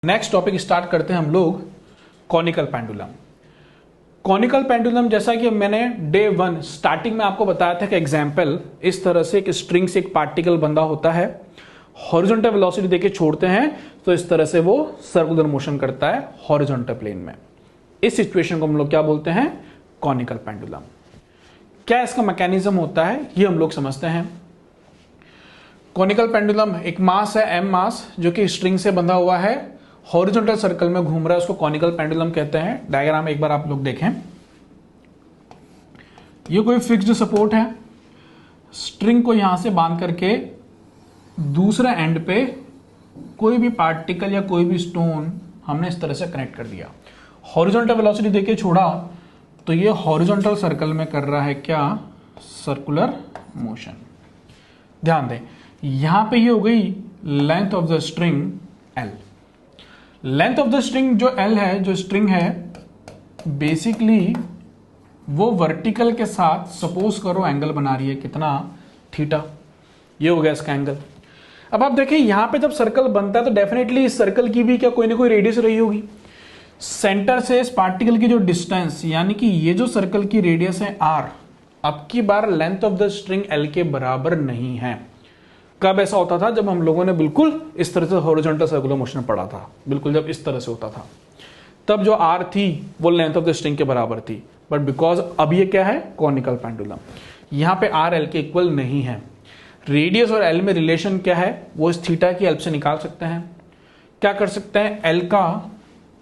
Next topic start करते हैं हम लोग कॉनिकल पेंडुलम। कॉनिकल पेंडुलम जैसा कि मैंने डे 1 स्टार्टिंग में आपको बताया था कि एग्जाम्पल इस तरह से एक स्ट्रिंग से एक पार्टिकल बंधा होता है, हॉरिजॉन्टल वेलोसिटी देके छोड़ते हैं तो इस तरह से वो सर्कुलर मोशन करता है हॉरिजॉन्टल प्लेन में। इस सिचुएशन को हम लोग क्या बोलते हैं? Conical pendulum. क्या इसका मैकेनिज्म होता है ये हम लोग समझते हैं। कॉनिकल पेंडुलम एक मास है m मास जो कि स्ट्रिंग से बंधा हुआ है, हॉरिजॉन्टल सर्कल में घूम रहा है, उसको कॉनिकल पेंडुलम कहते हैं। डायग्राम एक बार आप लोग देखें, ये कोई फिक्स्ड सपोर्ट है, स्ट्रिंग को यहां से बांध करके दूसरे एंड पे कोई भी पार्टिकल या कोई भी स्टोन हमने इस तरह से कनेक्ट कर दिया, हॉरिजॉन्टल वेलोसिटी देके छोड़ा तो ये हॉरिजॉन्टल सर्कल में कर रहा है क्या? Circular motion. ध्यान दें यहां पे ये हो गई length of the string L। Length of the string जो L है, जो स्ट्रिंग है बेसिकली वो वर्टिकल के साथ सपोज करो एंगल बना रही है, कितना? थीटा। ये हो गया इसका एंगल। अब आप देखें यहां पे जब सर्कल बनता है तो डेफिनेटली इस सर्कल की भी क्या कोई ना कोई रेडियस रही होगी। सेंटर से इस पार्टिकल की जो डिस्टेंस, यानी कि ये जो सर्कल की रेडियस है r, अब की बार length of the string L के बराबर नहीं है। कब ऐसा होता था? जब हम लोगों ने बिल्कुल इस तरह से हॉरिजॉन्टल सर्कुलर मोशन पढ़ा था, बिल्कुल जब इस तरह से होता था तब जो r थी वो लेंथ ऑफ द स्ट्रिंग के बराबर थी। बट बिकॉज अब ये क्या है? Conical pendulum. यहां पे r L के इक्वल नहीं है। रेडियस और L में रिलेशन क्या है वो इस थीटा की हेल्प से निकाल सकते हैं। क्या कर सकते हैं? L का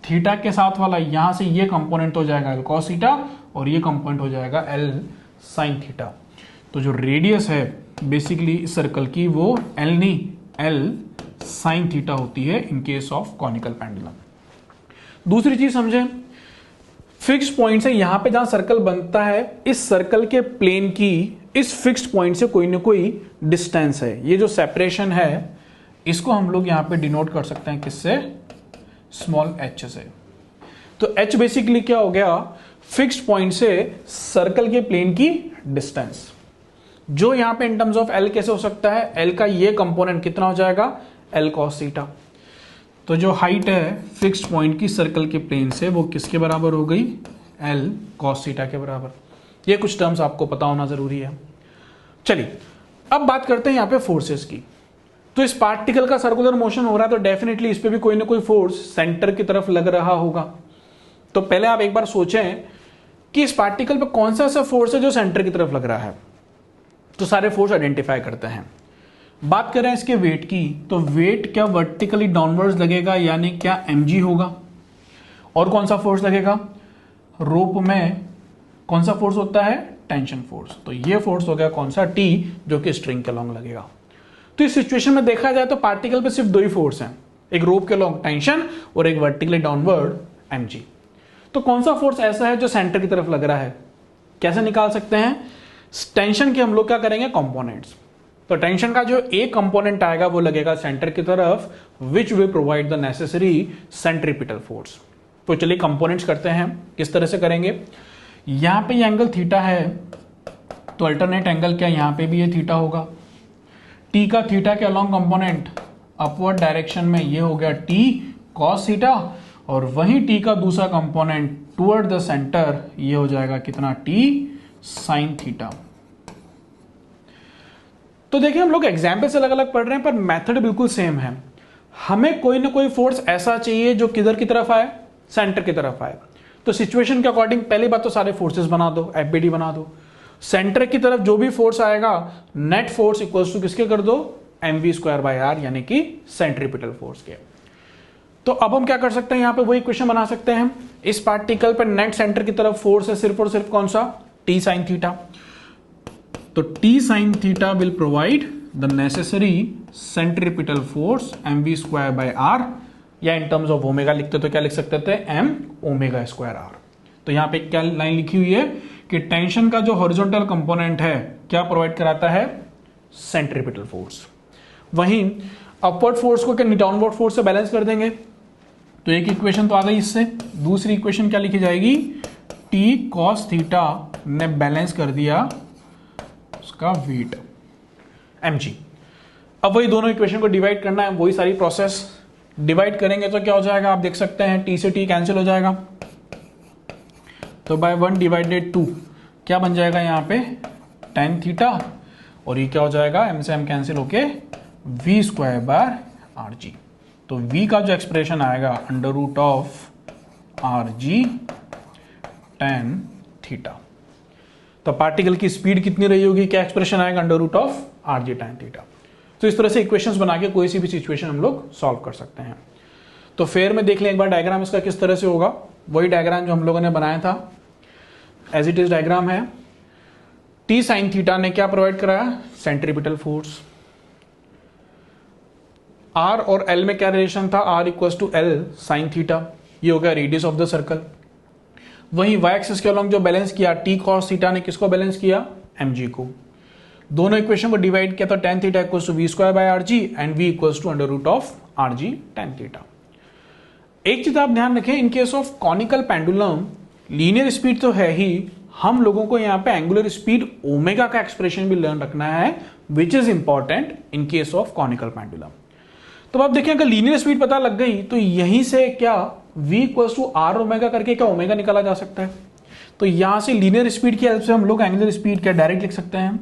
थीटा के साथ वाला यहां से ये कंपोनेंट हो जाएगा L cos थीटा और ये कंपोनेंट हो जाएगा L sin थीटा। तो जो रेडियस है बेसिकली इस सर्कल की वो L नहीं L sin थीटा होती है इन केस ऑफ कॉनिकल पेंडुलम। दूसरी चीज समझें, फिक्स पॉइंट से यहां पे जहां सर्कल बनता है, इस सर्कल के प्लेन की इस फिक्स्ड पॉइंट से कोई ना कोई डिस्टेंस है। ये जो सेपरेशन है इसको हम लोग यहां पे डिनोट कर सकते हैं किससे? स्मॉल h से। तो h बेसिकली क्या हो गया? फिक्स्ड पॉइंट से सर्कल के प्लेन की डिस्टेंस, जो यहां पे इन टर्म्स ऑफ L कैसे हो सकता है? L का ये कंपोनेंट कितना हो जाएगा? L cos theta. तो जो हाइट है फिक्स्ड पॉइंट की सर्कल के प्लेन से वो किसके बराबर हो गई? L cos थीटा के बराबर। ये कुछ टर्म्स आपको पता होना जरूरी है। चलिए अब बात करते हैं यहां पे फोर्सेस की। तो इस पार्टिकल का सर्कुलर मोशन हो रहा है तो डेफिनेटली इस पे भी कोई ना कोई फोर्स सेंटर की तरफ लग रहा होगा। तो पहले आप एक बार सोचें कि इस पार्टिकल पे कौन सा ऐसा फोर्स है जो सेंटर की तरफ लग रहा है। तो सारे फोर्स आइडेंटिफाई करते हैं। बात करें इसके वेट की, तो वेट क्या वर्टिकली डाउनवर्ड्स लगेगा, यानी क्या mg होगा। और कौन सा फोर्स लगेगा? रोप में कौन सा फोर्स होता है? Tension force. तो ये फोर्स हो गया कौन सा? T, जो कि स्ट्रिंग के लॉन्ग लगेगा। तो इस सिचुएशन में देखा जाए तो पार्टिकल पे सिर्फ दो ही फोर्स हैं, एक रोप के लॉन्ग टेंशन और एक वर्टिकली डाउनवर्ड mg। तो कौन सा फोर्स ऐसा है जो सेंटर की तरफ लग रहा है? कैसे निकाल सकते हैं? टेंशन के हम लोग क्या करेंगे? कंपोनेंट्स। तो टेंशन का जो एक कंपोनेंट आएगा वो लगेगा सेंटर की तरफ, which will provide the necessary centripetal force. तो चलिए कंपोनेंट्स करते हैं। किस तरह से करेंगे? यहां पे ये एंगल थीटा है तो अल्टरनेट एंगल क्या? यहां पे भी ये थीटा होगा। टी का थीटा के अलॉन्ग कंपोनेंट अपवर्ड डायरेक्शन में ये हो गया T cos थीटा, और वहीं T का दूसरा कंपोनेंट टुवर्ड द सेंटर ये हो जाएगा कितना? T sin theta. तो देखिए हम लोग एग्जाम्पल से अलग अलग पढ़ रहे हैं पर मेथड बिल्कुल सेम है। हमें कोई ना कोई फोर्स ऐसा चाहिए जो किधर की तरफ आए? सेंटर की तरफ आए। तो सिचुएशन के अकॉर्डिंग पहली बात तो सारे फोर्सेस बना दो, FBD बना दो। सेंटर की तरफ जो भी फोर्स आएगा नेट फोर्स इक्वल्स टू किसके कर दो? mv²/r, यानी कि सेंट्रीपिटल फोर्स के। तो अब हम क्या कर सकते हैं? यहां पे वही इक्वेशन बना सकते हैं। इस पार्टिकल पर नेट सेंटर की तरफ फोर्स है सिर्फ और सिर्फ कौन सा? T sin theta. तो T sin theta will provide the necessary centripetal force mv²/r, या इन टर्म्स ऑफ ओमेगा लिखते तो क्या लिख सकते थे? m ω²r। तो यहां पे क्या लाइन लिखी हुई है कि टेंशन का जो हॉरिजॉन्टल कंपोनेंट है क्या प्रोवाइड कराता है? Centripetal force. वहीं अपवर्ड फोर्स को क्या डाउनवर्ड फोर्स से बैलेंस कर देंगे। तो एक इक्वेशन तो आ गई इससे। दूसरी इक्वेशन क्या लिखी जाएगी? T cos थीटा ने बैलेंस कर दिया उसका वेट mg। अब वही दोनों इक्वेशन को डिवाइड करना है, वही सारी प्रोसेस। डिवाइड करेंगे तो क्या हो जाएगा, आप देख सकते हैं t से t कैंसिल हो जाएगा, तो बाय 1 डिवाइडेड 2 क्या बन जाएगा यहाँ पे tan थीटा, और ये क्या हो जाएगा m से m कैंसिल होके v स्क्वायर बार आर जी। तो v का जो एक्सप्रेशन आएगा under root of R G tan theta. तो पार्टिकल की स्पीड कितनी रही होगी, क्या एक्सप्रेशन आएगा under root of R G tan theta. तो इस तरह से इक्वेशंस बना के कोई सी भी सिचुएशन हम लोग सॉल्व कर सकते हैं। तो फेयर में देख लें एक बार डायग्राम इसका किस तरह से होगा, वही डायग्राम जो हम लोगों ने बनाया था, एज इट इज डायग्राम है। टी साइन थीटा ने क्या प्रोवाइड कराया, सेंट्रीपिटल फोर्स। आर और एल में क्या रिलेशन था, r equal to L sine theta, ये हो गया रेडियस ऑफ द सर्कल। वहीं वाई एक्सिस के अलॉन्ग जो बैलेंस किया टी कॉस थीटा ने किसको बैलेंस किया, एम जी को। दोनों इक्वेशन को डिवाइड किया तो tan theta equals to V square by R G and V equals to under root of R G tan theta. एक चीज आप ध्यान रखें, in case of conical pendulum linear speed तो है ही, हम लोगों को यहाँ पे एंगुलर स्पीड ओमेगा का एक्सप्रेशन भी लर्न रखना है, which is important in case of conical pendulum. तो आप देखें अगर लीनियर स्पीड पता लग गई तो यहीं से क्या v equals to R omega करके क्या ओमेगा निकाला जा सकता है। तो यहां से लीनियर स्पीड की हेल्प से हम लोग एंगुलर स्पीड क्या डायरेक्ट लिख सकते हैं,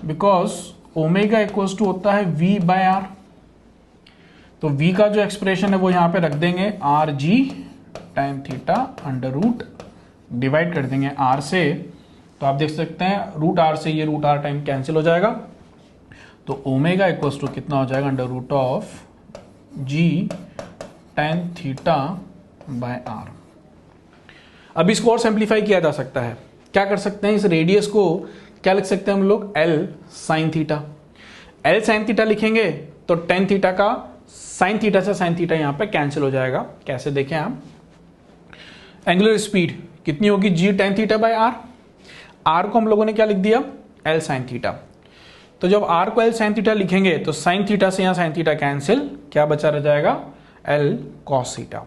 बिकॉज ओमेगा इक्वल्स टू होता है v बाय आर। तो v का जो एक्सप्रेशन है वो यहां पे रख देंगे आर जी tan theta under root, divide कर देंगे r से, तो आप देख सकते हैं रूट r से ये रूट r टाइम कैंसिल हो जाएगा, तो ओमेगा इक्वल्स टू कितना हो जाएगा under root of g tan theta by r। अब इसको और सिंप्लीफाई किया जा सकता है, क्या कर सकते हैं, इस रेडियस को क्या लिख सकते हैं हम लोग, L sine theta. L sine theta लिखेंगे तो tan थीटा का साइन थीटा से साइन थीटा यहां पे कैंसिल हो जाएगा। कैसे देखें आप, एंगुलर स्पीड कितनी होगी, g tan theta by r। r को हम लोगों ने क्या लिख दिया, L साइन थीटा। तो जब r को L साइन थीटा लिखेंगे तो साइन थीटा से यहां साइन थीटा कैंसिल, क्या बचा रह जाएगा, L cos थीटा।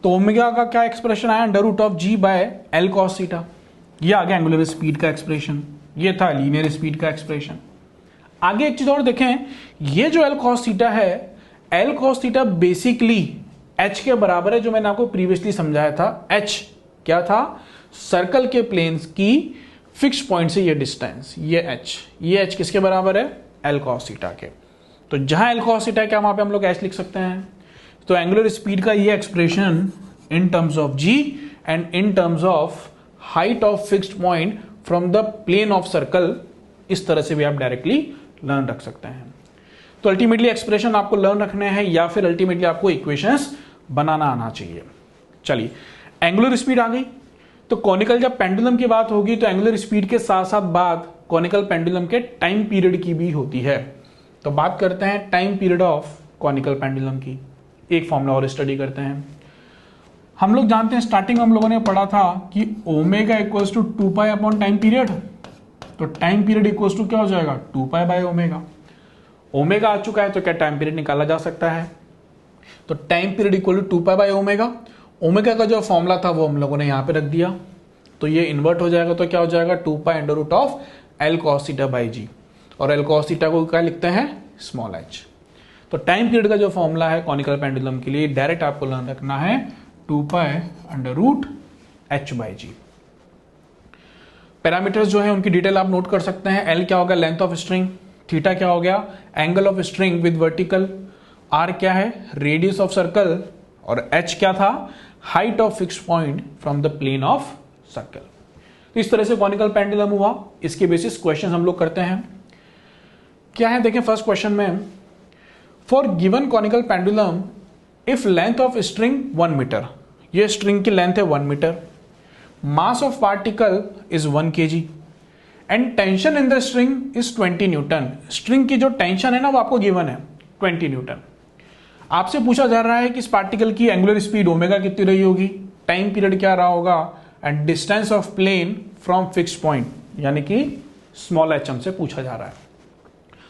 तो ओमेगा का क्या एक्सप्रेशन आया, under root of g by L cos theta. ये आ गया एंगुलर स्पीड का एक्सप्रेशन, ये था लीनियर स्पीड का एक्सप्रेशन। आगे एक चीज और देखें, ये जो L cos थीटा है, L cos theta basically h के बराबर है, जो मैंने आपको प्रीवियसली समझाया था। h क्या था, सर्कल के प्लेन्स की फिक्स पॉइंट से ये डिस्टेंस, ये h किसके बराबर है, L cos थीटा के। तो जहां L cos थीटा है क्या वहां पे हम लोग h लिख सकते हैं। तो एंगुलर स्पीड का ये expression in terms of g and in terms of height of fixed point from the plane of circle, इस तरह से भी आप डायरेक्टली लर्न रख सकते हैं। तो अल्टीमेटली एक्सप्रेशन आपको लर्न रखने हैं या फिर अल्टीमेटली आपको इक्वेशंस बनाना आना चाहिए। चलिए एंगुलर स्पीड आ गई, तो कॉनिकल जब पेंडुलम की बात होगी तो एंगुलर स्पीड के साथ साथ बात कॉनिकल पेंडुलम के टाइम पीरियड की भी होती है। तो बात करते हैं time period of conical pendulum की, एक फॉर्मूला और स्टडी करते हैं। हम लोग जानते हैं स्टार्टिंग में हम लोगों ने पढ़ा था कि omega equals to 2 upon time period. तो टाइम पीरियड इक्वल्स टू क्या हो जाएगा, 2 बाय ओमेगा। ओमेगा आ चुका है तो क्या टाइम पीरियड निकाला जा सकता है। तो time period equal to 2 by omega. Omega का जो फॉर्मूला था वो हम लोगों ने यहां पे रख दिया, तो ये इन्वर्ट हो जाएगा, तो क्या हो जाएगा 2 pi under root of L cos theta by G. और L cos थीटा को क्या लिखते हैं, स्मॉल h। तो टाइम पीरियड का जो फॉर्मूला है कॉनिकल पेंडुलम के लिए डायरेक्ट आपको लर्न रखना है 2 pi under root h by G. Parameters जो है उनकी डिटेल आप नोट कर सकते हैं। L क्या होगा, लेंथ ऑफ स्ट्रिंग, थीटा क्या हो गया, angle of string with vertical, R क्या है, रेडियस ऑफ सर्कल, और h क्या था, height of fixed point from the plane of circle. तो इस तरह से कॉनिकल पेंडुलम हुआ, इसके बेसिस क्वेश्चन हम लोग करते हैं। क्या है देखें, फर्स्ट क्वेश्चन में, for given conical pendulum if length of string 1 metre, ये स्ट्रिंग की लेंथ है 1 metre, mass of particle is 1 kg and tension in the string is 20 newton. String की जो टेंशन है ना वो आपको गिवन है 20 न्यूटन। आपसे पूछा जा रहा है कि इस पार्टिकल की एंगुलर स्पीड ओमेगा कितनी रही होगी, टाइम पीरियड क्या रहा होगा, and distance of plane from fixed point, यानी कि स्मॉल h हमसे पूछा जा रहा है।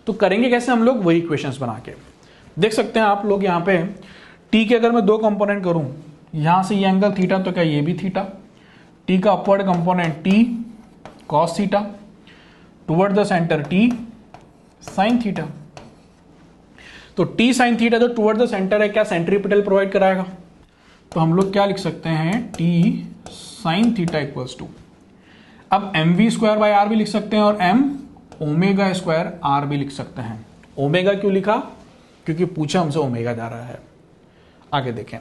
तो करेंगे कैसे हम लोग, वही इक्वेशंस बना के। देख सकते हैं आप लोग यहाँ पे t के अगर मैं 2 कंपोनेंट करूं, यहां से ये एंगल थीटा तो क्या ये भी थीटा, t का upward component t cos theta, toward the centre t sin theta. तो टी साइन थीटा जो टुवर्ड द सेंटर है क्या सेंट्रीपिटल प्रोवाइड कराएगा, तो हम लोग क्या लिख सकते हैं T sine theta equals to, अब M V square by R भी लिख सकते हैं और एम ओमेगा स्क्वायर आर भी लिख सकते हैं। ओमेगा क्यों लिखा, क्योंकि पूछा हमसे ओमेगा जा रहा है। आगे देखें,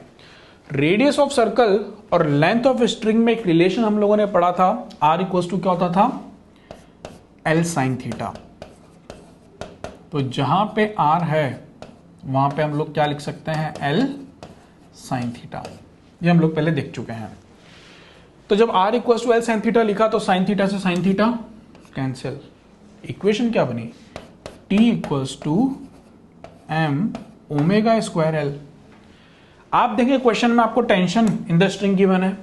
रेडियस ऑफ सर्कल और लेंथ ऑफ स्ट्रिंग में एक रिलेशन हम लोगों ने पढ़ा था, आर इक्वल्स टू क्या होता था एल साइन थीटा। तो जहां पे आर है वहां पे हम लोग क्या लिख सकते हैं एल साइन थीटा, ये हम लोग पहले देख चुके हैं। तो जब r equal to L sine theta लिखा तो साइन थीटा से साइन थीटा कैंसिल, इक्वेशन क्या बनी t equals to M omega square L. आप देखें क्वेश्चन में आपको tension in the string given है,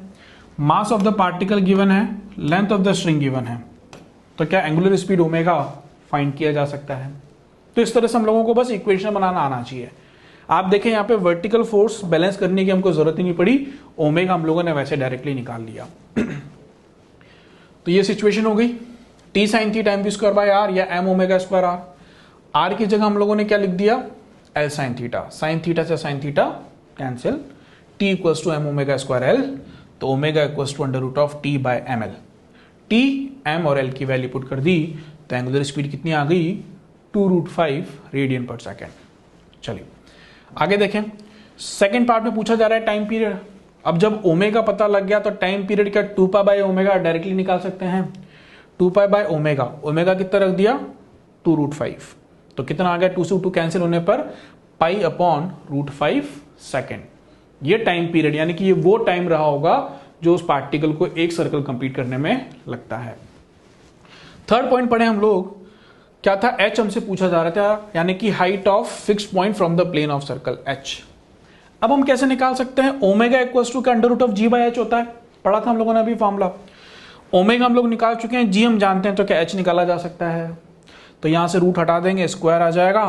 mass of the particle given है, length of the string given है, तो क्या एंगुलर स्पीड ओमेगा फाइंड किया जा सकता है। तो इस तरह से हम लोगों को बस इक्वेशन बनाना आना चाहिए। आप देखें यहाँ पे वर्टिकल फोर्स बैलेंस करने की हमको जरूरत ही नहीं पड़ी, ओमेगा हम लोगों ने वैसे डायरेक्टली निकाल लिया। तो ये सिचुएशन हो गई, T sine theta M V square by R या M omega square R. R की जगह हम लोगों ने क्या लिख दिया L sine theta, sine theta से sine theta cancel, T equals to M omega square L, तो omega equals to under root of T by M L. T M और एल की वैल्यू पुट कर दी तो एंगुलर स्पीड कितनी आ गई 2√5 radian पर सेकेंड। चलिए आगे देखें, सेकेंड पार्ट में पूछा जा रहा है टाइम पीरियड। अब जब ओमेगा पता लग गया तो टाइम पीरियड क्या 2 पाई बाय ओमेगा डायरेक्टली निकाल सकते हैं। 2 पाई बाय ओमेगा, ओमेगा कितना रख दिया 2√5, तो कितना आ गया 2 से 2 कैंसिल होने पर पाई अपॉन √5 सेकेंड। ये टाइम पीरियड यानी कि ये वो टाइम रहा होगा जो उस पार्टिकल को एक सर्कल कंप्लीट करने में लगता है। थर्ड पॉइंट पढ़े हम लोग, क्या था h हमसे पूछा जा रहा था, यानी कि height of fixed point from the plane of circle h। अब हम कैसे निकाल सकते हैं, ओमेगा इक्वल्स टू का under root of G by H होता है, पढ़ा था हम लोगों ने अभी फॉर्मूला। ओमेगा हम लोग निकाल चुके हैं, जी हम जानते हैं, तो क्या h निकाला जा सकता है। तो यहां से रूट हटा देंगे, स्क्वायर आ जाएगा,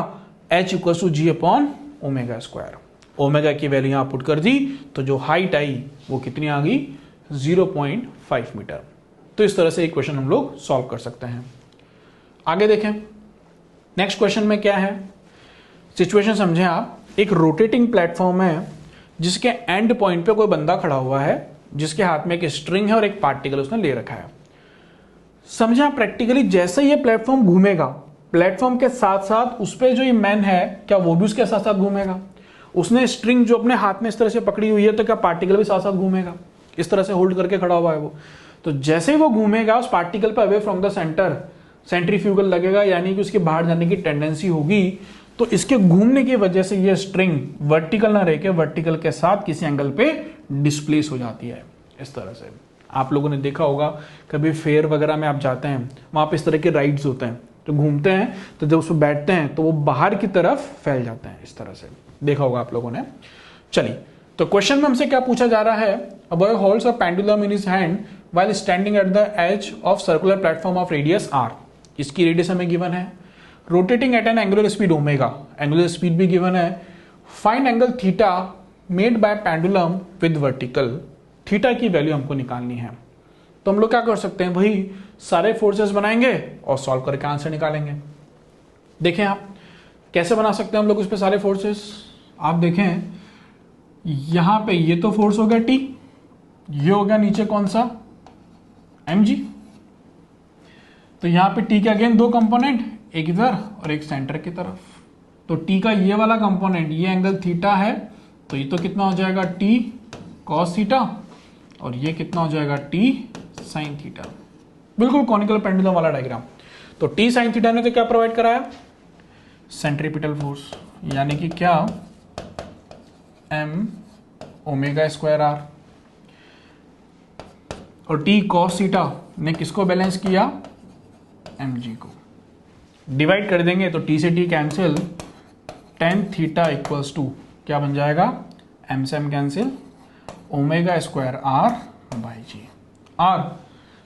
h equals to G upon omega square. Omega की वैल्यू यहां पुट कर दी तो जो हाइट आई वो कितनी आ गई 0.5 मीटर। तो इस तरह से एक क्वेश्चन हम लोग सॉल्व कर सकते हैं। आगे देखें, नेक्स्ट क्वेश्चन में क्या है, सिचुएशन समझें आप। एक रोटेटिंग प्लेटफॉर्म है जिसके एंड पॉइंट पे कोई बंदा खड़ा हुआ है, जिसके हाथ में एक स्ट्रिंग है और एक पार्टिकल उसने ले रखा है। समझे आप प्रैक्टिकली, जैसे ये प्लेटफॉर्म घूमेगा, प्लेटफॉर्म के साथ साथ उस पर जो ये मैन है क्या वो भी उसके साथ साथ घूमेगा। उसने स्ट्रिंग जो अपने हाथ में इस तरह से पकड़ी हुई है, तो क्या पार्टिकल भी साथ साथ घूमेगा, इस तरह से होल्ड करके खड़ा हुआ है वो। तो जैसे ही वो घूमेगा उस पार्टिकल पर away from the centre centrifugal लगेगा, यानी कि उसके बाहर जाने की टेंडेंसी होगी। तो इसके घूमने की वजह से ये स्ट्रिंग वर्टिकल ना रह के वर्टिकल के साथ किसी एंगल पे डिस्प्लेस हो जाती है। इस तरह से आप लोगों ने देखा होगा, कभी फेयर वगैरह में आप जाते हैं, वहां पे इस तरह के राइड्स होते हैं, तो घूमते हैं, तो जब उस पर बैठते हैं तो वो बाहर की तरफ फैल जाते हैं, इस तरह से देखा होगा आप लोगों ने। चलिए, तो क्वेश्चन में हमसे क्या पूछा जा रहा है, a boy holds a pendulum in his hand while standing at the edge of circular platform of radius R. इसकी रेडियस हमें गिवन है, rotating at an angular speed omega, angular speed भी गिवन है। Find angle theta made by pendulum with vertical, theta की value हमको निकालनी है। तो हम लोग क्या कर सकते हैं, वही सारे फोर्सेस बनाएंगे और सॉल्व करके आंसर निकालेंगे। देखें आप कैसे बना सकते हैं हम लोग उस पर सारे फोर्सेस। आप देखें यहां पे ये तो फोर्स हो गया टी, ये हो गया नीचे कौन सा mg। तो यहां पे टी के अगेन दो कंपोनेंट, एक इधर और एक सेंटर की तरफ। तो टी का ये वाला कंपोनेंट, ये एंगल थीटा है, तो ये तो कितना हो जाएगा टी कॉस थीटा, और ये कितना हो जाएगा टी साइन थीटा। बिल्कुल कॉनिकल पेंडुलम वाला डायग्राम। तो टी साइन थीटा ने तो क्या प्रोवाइड कराया, सेंट्रीपिटल फोर्स, यानी कि क्या एम ओमेगा स्क्वायर आर, और टी कॉस थीटा ने किसको बैलेंस किया, mg को। डिवाइड कर देंगे तो t से t cancel, tan theta equals to क्या बन जाएगा, m से m cancel, omega square r by G. r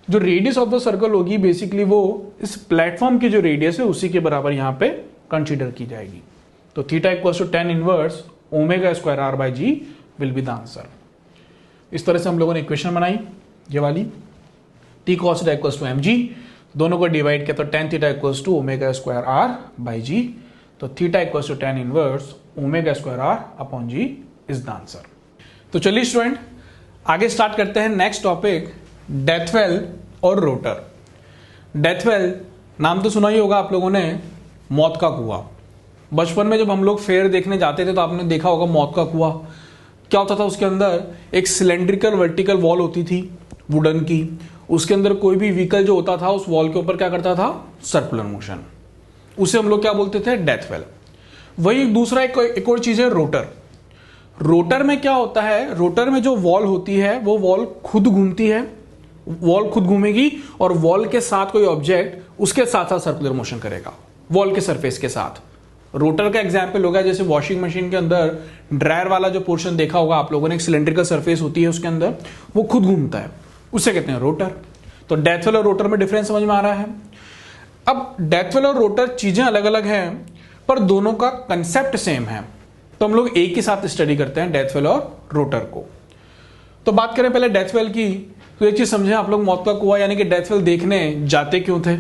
जो रेडियस ऑफ द सर्कल होगी बेसिकली वो इस प्लेटफॉर्म की जो रेडियस है उसी के बराबर यहां पे कंसीडर की जाएगी। तो theta equals to tan inverse omega square r by G will be the answer. इस तरह से हम लोगों ने इक्वेशन बनाई, ये वाली t cos theta equals to mg, दोनों को डिवाइड किया तो tan theta equals to omega square r by G. तो theta equal to tan inverse omega square R upon G is the answer. तो चलिए स्टूडेंट आगे स्टार्ट करते हैं नेक्स्ट टॉपिक, डेथ वेल और रोटर। डेथ वेल नाम तो सुना ही होगा आप लोगों ने, मौत का कुआं। बचपन में जब हम लोग फेयर देखने जाते थे तो आपने देखा होगा मौत का कुआं क्या होता था। उसके अंदर एक सिलेंड्रिकल वर्टिकल वॉल होती थी वुडन की, उसके अंदर कोई भी व्हीकल जो होता था उस वॉल के ऊपर क्या करता था, सर्कुलर मोशन। उसे हम लोग क्या बोलते थे, डेथ वेल। वही दूसरा एक और चीज है रोटर। रोटर में क्या होता है, रोटर में जो वॉल होती है वो वॉल खुद घूमती है, वॉल खुद घूमेगी और वॉल के साथ कोई ऑब्जेक्ट उसके साथ साथ सर्कुलर मोशन करेगा वॉल के सरफेस के साथ। रोटर का एग्जांपल होगा जैसे वॉशिंग मशीन के अंदर ड्रायर वाला जो पोर्शन देखा होगा आप लोगों ने, एक सिलेंड्रिकल सरफेस होती है उसके अंदर, वो खुद घूमता है, उसे कहते हैं रोटर। तो डेथ वेल और रोटर में डिफरेंस समझ में आ रहा है। अब डेथ वेल और रोटर चीजें अलग अलग हैं पर दोनों का कंसेप्ट सेम है, तो हम लोग एक ही साथ स्टडी करते हैं डेथ वेल और रोटर को। तो बात करें पहले डेथ वेल की, तो एक चीज समझें आप लोग, मौत का कुआं यानी कि डेथ वेल देखने जाते क्यों थे?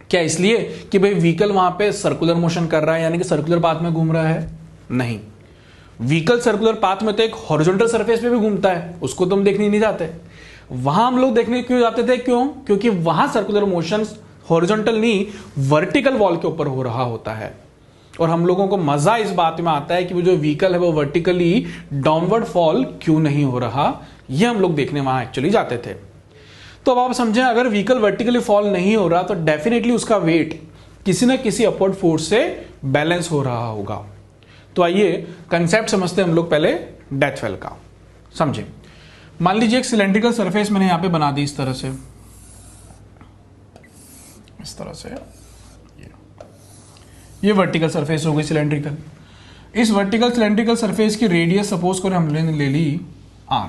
क्या इसलिए कि भाई व्हीकल वहां पे सर्कुलर मोशन कर रहा है यानी कि सर्कुलर पाथ में घूम रहा है? नहीं, व्हीकल सर्कुलर पाथ में तो एक हॉरिजॉन्टल सरफेस पे भी घूमता है, उसको तो हम देखने नहीं जाते। वहां हम लोग देखने क्यों जाते थे? क्यों? क्योंकि वहां सर्कुलर मोशन हॉरिजॉन्टल नहीं वर्टिकल वॉल के ऊपर हो रहा होता है, और हम लोगों को मजा इस बात में आता है कि वो जो व्हीकल है वो वर्टिकली डाउनवर्ड फॉल क्यों नहीं हो रहा, ये हम लोग देखने वहां एक्चुअली जाते थे। तो अब आप समझें, अगर व्हीकल वर्टिकली फॉल नहीं हो रहा तो डेफिनेटली उसका वेट किसी ना किसी अपवर्ड फोर्स से बैलेंस हो रहा होगा। तो आइए कंसेप्ट समझते हैं हम लोग पहले डेथ वेल का। समझे, मान लीजिए एक सिलेंड्रिकल सरफेस मैंने यहां पे बना दी इस तरह से, इस तरह से ये वर्टिकल सरफेस हो गई सिलेंड्रिकल। इस वर्टिकल सिलेंड्रिकल सरफेस की रेडियस सपोज करें हमने ले ली r।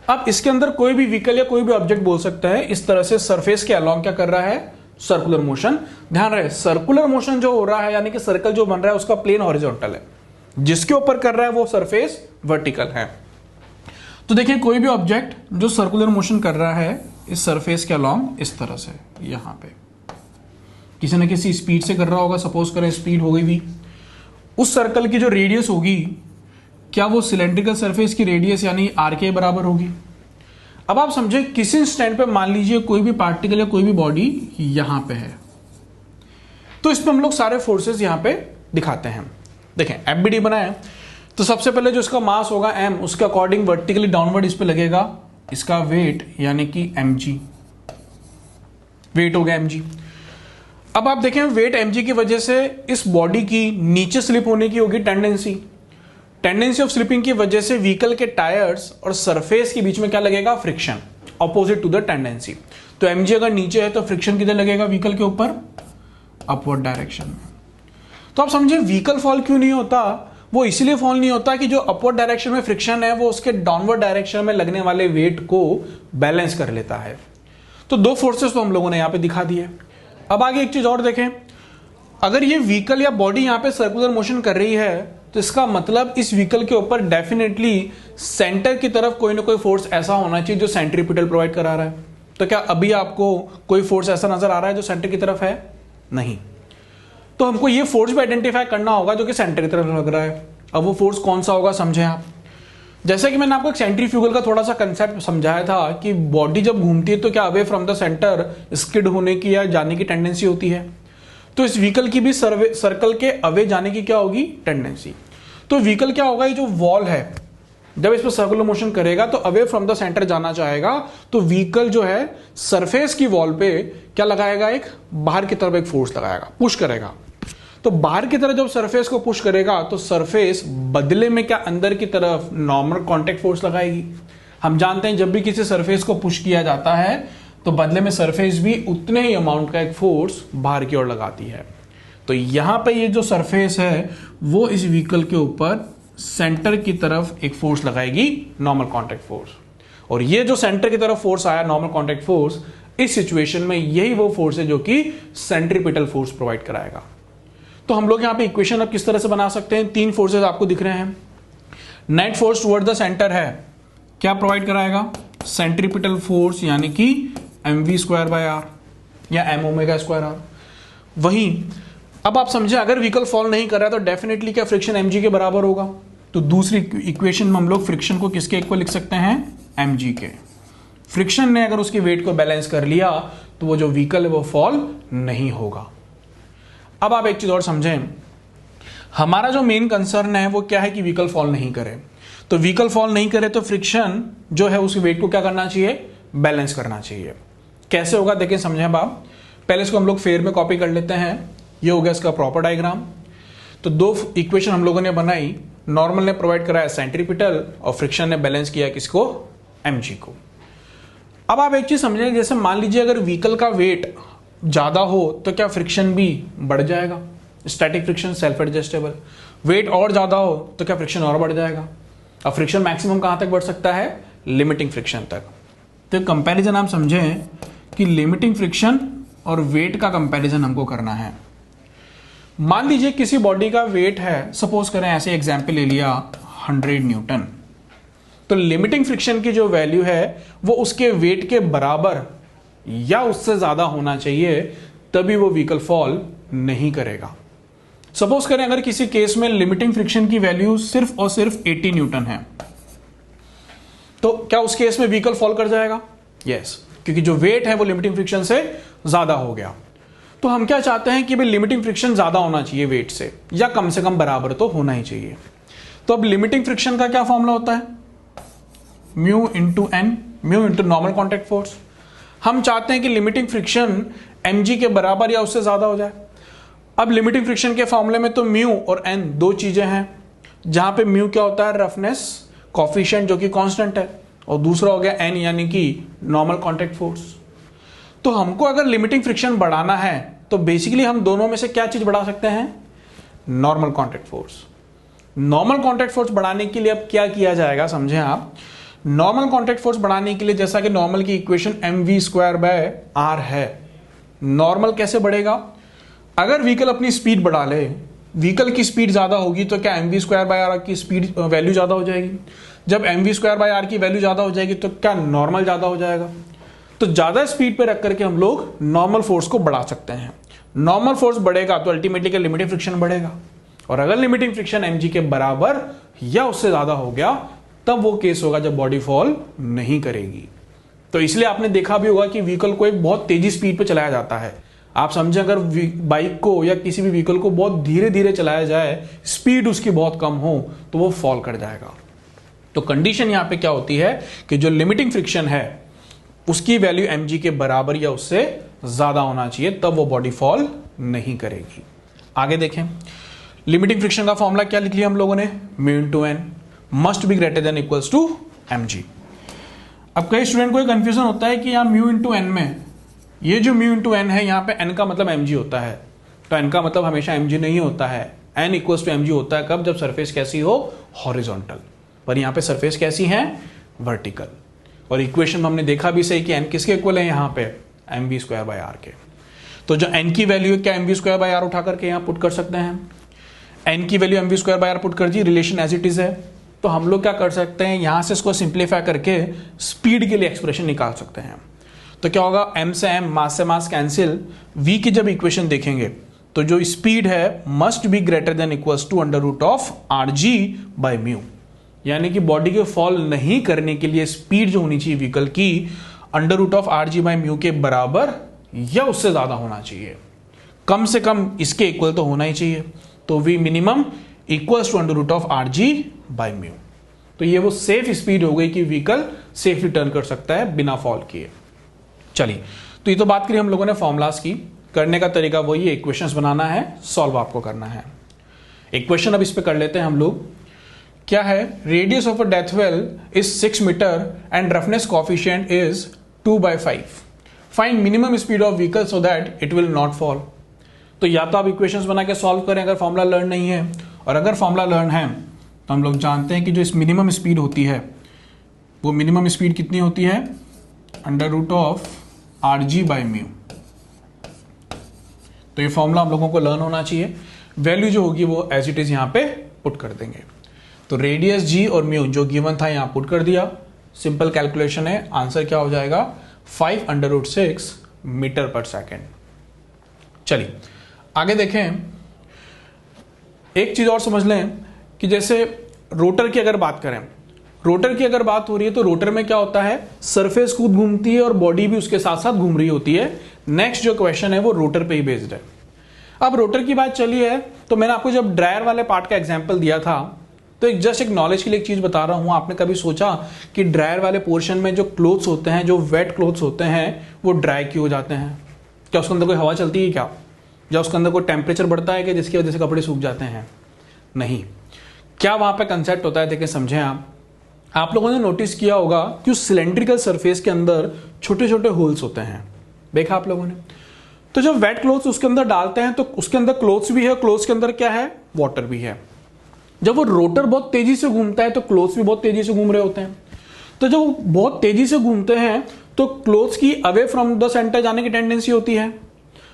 अब इसके अंदर कोई भी व्हीकल या कोई भी ऑब्जेक्ट बोल सकता है इस तरह से सरफेस के अलोंग क्या कर रहा है, सर्कुलर मोशन। ध्यान रहे सर्कुलर मोशन जो हो रहा है यानी कि सर्कल जो बन रहा है उसका प्लेन हॉरिजॉन्टल है, जिसके ऊपर कर रहा है वो सरफेस वर्टिकल है। तो देखिए कोई भी ऑब्जेक्ट जो सर्कुलर मोशन कर रहा है इस सरफेस के अलोंग इस तरह से, यहां पे किसी न किसी स्पीड से कर रहा होगा, सपोज करें स्पीड हो गई भी, उस सर्कल की जो रेडियस होगी क्या वो सिलेंड्रिकल सरफेस की रेडियस यानी आर के बराबर होगी? अब आप समझे किसी स्टैंड पे मान लीजिए कोई भी पार्टिकल या कोई भी बॉडी यहां पे है, तो इसमें हम लोग सारे फोर्सेस यहां पे दिखाते हैं। देखें एफबीडी बनाए तो सबसे पहले जो इसका मास होगा m, उसके अकॉर्डिंग वर्टिकली डाउनवर्ड इस पे लगेगा इसका वेट यानी कि mg, वेट हो गया mg। अब आप देखें वेट mg की वजह से इस बॉडी की नीचे स्लिप होने की होगी टेंडेंसी ऑफ स्लिपिंग की वजह से व्हीकल के टायर्स और सरफेस के बीच में क्या लगेगा, friction, opposite to the tendency. तो mg अगर नीचे है तो फ्रिक्शन किधर लगेगा व्हीकल के ऊपर, अपवर्ड डायरेक्शन में। तो आप समझे व्हीकल फॉल क्यों नहीं होता, वो इसलिए फॉल नहीं होता कि जो अपवर्ड डायरेक्शन में फ्रिक्शन है वो उसके डाउनवर्ड डायरेक्शन में लगने वाले वेट को बैलेंस कर लेता है। तो दो फोर्सेस तो हम लोगों ने यहां पे दिखा दिए। अब आगे एक चीज और देखें, अगर ये व्हीकल या बॉडी यहां पे सर्कुलर मोशन कर रही है तो इसका मतलब इस व्हीकल के ऊपर डेफिनेटली सेंटर की तरफ कोई ना कोई फोर्स ऐसा होना चाहिए जो सेंट्रीपिटल प्रोवाइड करा रहा है। तो क्या अभी आपको कोई फोर्स ऐसा नजर आ रहा है जो सेंटर की तरफ है? नहीं। तो हमको ये फोर्स भी आइडेंटिफाई करना होगा जो कि सेंटर की तरफ लग रहा है। अब वो फोर्स कौन सा होगा समझें आप। जैसे कि मैंने आपको एक सेंट्रीफ्यूगल का थोड़ा सा कंसेप्ट समझाया था कि बॉडी जब घूमती है तो क्या away from the centre skid होने की या जाने की टेंडेंसी होती है, तो इस व्हीकल की भी सर्कल के अवे जाने की क्या होगी, टेंडेंसी। तो व्हीकल क्या होगा, ये जो वॉल है जब इस पर सर्कुलर मोशन करेगा तो अवे फ्रॉम द सेंटर जाना चाहेगा, तो व्हीकल जो है सरफेस की वॉल पे क्या लगाएगा, एक बाहर की तरफ एक फोर्स लगाएगा, पुश करेगा। तो बाहर की तरफ जब सरफेस को पुश करेगा तो सरफेस बदले में क्या अंदर की तरफ नॉर्मल कांटेक्ट फोर्स लगाएगी। हम जानते हैं जब भी किसी सरफेस को पुश किया जाता है तो बदले में सरफेस भी उतने ही अमाउंट का एक फोर्स बाहर की ओर लगाती है। तो यहां पे ये जो सरफेस है वो इस व्हीकल के ऊपर सेंटर की तरफ एक फोर्स लगाएगी, नॉर्मल कांटेक्ट फोर्स। और ये जो सेंटर की तरफ फोर्स आया, नॉर्मल कांटेक्ट फोर्स, इस सिचुएशन में यही वो फोर्स है जो कि सेंट्रीपिटल फोर्स प्रोवाइड कराएगा। तो हम लोग यहां पे इक्वेशन अब किस तरह से बना सकते हैं, तीन फोर्सेस आपको दिख रहे हैं। Net force toward the centre है, क्या प्रोवाइड कराएगा, सेंट्रीपिटल फोर्स यानी कि mv² बाय आर या m ओमेगा स्क्वायर आर। वहीं अब आप समझे, अगर व्हीकल फॉल नहीं कर रहा है तो डेफिनेटली क्या फ्रिक्शन mg के बराबर होगा। तो दूसरी इक्वेशन में हम लोग फ्रिक्शन को किसके इक्वल लिख सकते हैं, mg के। फ्रिक्शन ने अगर उसके वेट को बैलेंस कर लिया तो वो जो व्हीकल है वो फॉल नहीं होगा। अब आप एक चीज और समझें, हमारा जो मेन कंसर्न है वो क्या है कि व्हीकल फॉल नहीं करे। तो व्हीकल फॉल नहीं करे तो फ्रिक्शन जो है उसके वेट को क्या करना चाहिए, बैलेंस करना चाहिए। कैसे होगा देखें, समझें अब आप। पहले इसको हम लोग फेयर में कॉपी कर लेते हैं। ये हो गया इसका प्रॉपर डायग्राम। तो दो इक्वेशन हम लोगों ने बनाई, नॉर्मल ने प्रोवाइड कराया सेंट्रीपिटल और फ्रिक्शन ने बैलेंस किया किसको, mg को। अब आप एक चीज समझें, जैसे मान लीजिए अगर व्हीकल का वेट ज्यादा हो तो क्या फ्रिक्शन भी बढ़ जाएगा, static friction self adjustable. Weight और ज्यादा हो तो क्या फ्रिक्शन और बढ़ जाएगा। अब फ्रिक्शन मैक्सिमम कहां तक बढ़ सकता है, लिमिटिंग फ्रिक्शन तक। तो कंपैरिजन आप समझें कि लिमिटिंग फ्रिक्शन और वेट का कंपैरिजन हमको करना है। मान लीजिए किसी बॉडी का वेट है, सपोज करें ऐसे एग्जांपल ले लिया 100 न्यूटन, तो लिमिटिंग फ्रिक्शन की जो वैल्यू है वो उसके वेट के बराबर या उससे ज्यादा होना चाहिए, तभी वो व्हीकल फॉल नहीं करेगा। सपोज करें अगर किसी केस में लिमिटिंग फ्रिक्शन की वैल्यू सिर्फ और सिर्फ 80 न्यूटन है, तो क्या उस केस में व्हीकल फॉल कर जाएगा, यस, क्योंकि जो वेट है वो लिमिटिंग फ्रिक्शन से ज्यादा हो गया। तो हम क्या चाहते हैं कि भाई लिमिटिंग फ्रिक्शन ज्यादा होना चाहिए वेट से, या कम से कम बराबर तो होना ही चाहिए। तो अब लिमिटिंग फ्रिक्शन का क्या फॉर्मूला होता है, mu into N, mu into normal contact force. हम चाहते हैं कि लिमिटिंग फ्रिक्शन mg के बराबर या उससे ज्यादा हो जाए। अब लिमिटिंग फ्रिक्शन के फॉर्मूले में तो म्यू और एन दो चीजें हैं, जहां पे म्यू क्या होता है, रफनेस कॉफिशिएंट जो कि कांस्टेंट है, और दूसरा हो गया एन यानी कि नॉर्मल कॉन्टैक्ट फोर्स। तो हमको अगर लिमिटिंग फ्रिक्शन बढ़ाना है तो बेसिकली हम दोनों में से क्या चीज बढ़ा सकते हैं, normal contact force. Normal contact force बढ़ाने के लिए अब क्या किया जाएगा, समझें आप। नॉर्मल कॉन्टैक्ट फोर्स बढ़ाने के लिए जैसा कि नॉर्मल की इक्वेशन mv²/r है, नॉर्मल कैसे बढ़ेगा, अगर व्हीकल अपनी स्पीड बढ़ा ले, व्हीकल की स्पीड ज्यादा होगी तो क्या mv²/r की स्पीड वैल्यू ज्यादा हो जाएगी। जब mv²/r की वैल्यू ज्यादा हो जाएगी तो क्या नॉर्मल ज्यादा हो जाएगा। तो ज्यादा स्पीड पे रख करके हम लोग नॉर्मल फोर्स को बढ़ा सकते हैं। नॉर्मल फोर्स बढ़ेगा तो अल्टीमेटली क्या लिमिटिंग फ्रिक्शन बढ़ेगा, और अगर लिमिटिंग फ्रिक्शन mg के बराबर या उससे ज्यादा हो गया तब वो केस होगा जब बॉडी फॉल नहीं करेगी। तो इसलिए आपने देखा भी होगा कि व्हीकल को एक बहुत तेजी स्पीड पे चलाया जाता है। आप समझे, अगर बाइक को या किसी भी व्हीकल को बहुत धीरे धीरे चलाया जाए, स्पीड उसकी बहुत कम हो, तो वो फॉल कर जाएगा। तो कंडीशन यहां पे क्या होती है कि जो लिमिटिंग फ्रिक्शन है उसकी वैल्यू mg के बराबर या उससे ज्यादा होना चाहिए, तब वो बॉडी फॉल नहीं करेगी। आगे देखें, लिमिटिंग फ्रिक्शन का फॉर्मूला क्या लिख लिया हम लोगों ने, mu into N must be greater than equals to mg। अब कई स्टूडेंट को ये कंफ्यूजन होता है कि यहां म्यू इंटू एन में, ये जो म्यू इंटू एन है यहां पे n का मतलब mg होता है, तो n का मतलब हमेशा mg नहीं होता है। n इक्वल्स टू mg होता है कब, जब सरफेस कैसी हो, हॉरिजॉन्टल, पर यहां पे सरफेस कैसी है, वर्टिकल। और इक्वेशन में हमने देखा भी सही कि n किसके इक्वल है यहां पे, mv²/r के। तो जो n की वैल्यू है क्या mv²/r उठा करके यहां पुट कर सकते हैं, n की वैल्यू mv²/r पुट कर दी, रिलेशन एज इट इज है। तो हम लोग क्या कर सकते हैं, यहां से इसको सिंप्लीफाई करके स्पीड के लिए एक्सप्रेशन निकाल सकते हैं। तो क्या होगा, m से m, मास से मास कैंसिल, v की जब इक्वेशन देखेंगे तो जो स्पीड है must be greater than equals to √rg/μ, यानी कि बॉडी के फॉल नहीं करने के लिए स्पीड जो होनी चाहिए व्हीकल की √rg/μ के बराबर या उससे ज्यादा होना चाहिए, कम से कम इसके इक्वल तो होना ही चाहिए। तो v minimum equals to √rg/μ। तो ये वो सेफ स्पीड हो गई कि व्हीकल सेफली टर्न कर सकता है बिना फॉल किए। चलिए, तो ये तो बात करी हम लोगों ने फॉर्मुलास की। करने का तरीका वही है, इक्वेशंस बनाना है, सॉल्व आपको करना है। इक्वेशन अब इस पे कर लेते हैं हम लोग। क्या है, radius of a death well is 6 metre and roughness coefficient is 2/5। Find minimum speed of vehicle so that it will not fall. तो या तो आप इक्वेशंस बना के सॉल्व करें अगर फॉर्मूला लर्न नहीं है, और अगर फॉर्मूला लर्न है तो हम लोग जानते हैं कि जो इस मिनिमम स्पीड होती है वो मिनिमम स्पीड कितनी होती है, √rg/μ। तो ये फॉर्मूला हम लोगों को लर्न होना चाहिए। वैल्यू जो होगी वो एज इट इज यहां पे पुट कर देंगे। तो रेडियस g और म्यू जो गिवन था यहां पुट कर दिया, सिंपल कैलकुलेशन है, आंसर क्या हो जाएगा 5 √6 मीटर पर सेकेंड। चलिए आगे देखें, एक चीज और समझ लें कि जैसे रोटर की अगर बात करें, रोटर की अगर बात हो रही है तो रोटर में क्या होता है, सरफेस खुद घूमती है और बॉडी भी उसके साथ साथ घूम रही होती है। नेक्स्ट जो क्वेश्चन है वो रोटर पे ही बेस्ड है। अब रोटर की बात चली है तो मैंने आपको जब ड्रायर वाले पार्ट का एग्जांपल दिया था तो एक नॉलेज के लिए एक चीज बता रहा हूं, आपने कभी सोचा कि ड्रायर वाले पोर्शन में जो क्लोथ्स होते हैं, जो वेट क्लोथ्स होते हैं, वो ड्राई क्यों हो जाते हैं? क्या उसके अंदर कोई हवा चलती है क्या, या उसके अंदर कोई टेम्परेचर बढ़ता है कि जिसकी वजह से कपड़े सूख जाते हैं? नहीं। क्या वहां पे कंसेप्ट होता है, देखिए समझें आप लोगों ने नोटिस किया होगा कि उस सिलेंड्रिकल सरफेस के अंदर छोटे छोटे होल्स होते हैं, देखा आप लोगों ने? तो जब वेट क्लोथ्स उसके अंदर डालते हैं तो उसके अंदर क्लोथ्स भी है, क्लोथ्स के अंदर क्या है, वाटर भी है। जब वो रोटर बहुत तेजी से घूमता है तो क्लोथ्स भी बहुत तेजी से घूम रहे होते हैं। तो जब वो बहुत तेजी से घूमते हैं तो क्लोथ्स की अवे फ्रॉम द सेंटर जाने की टेंडेंसी होती है,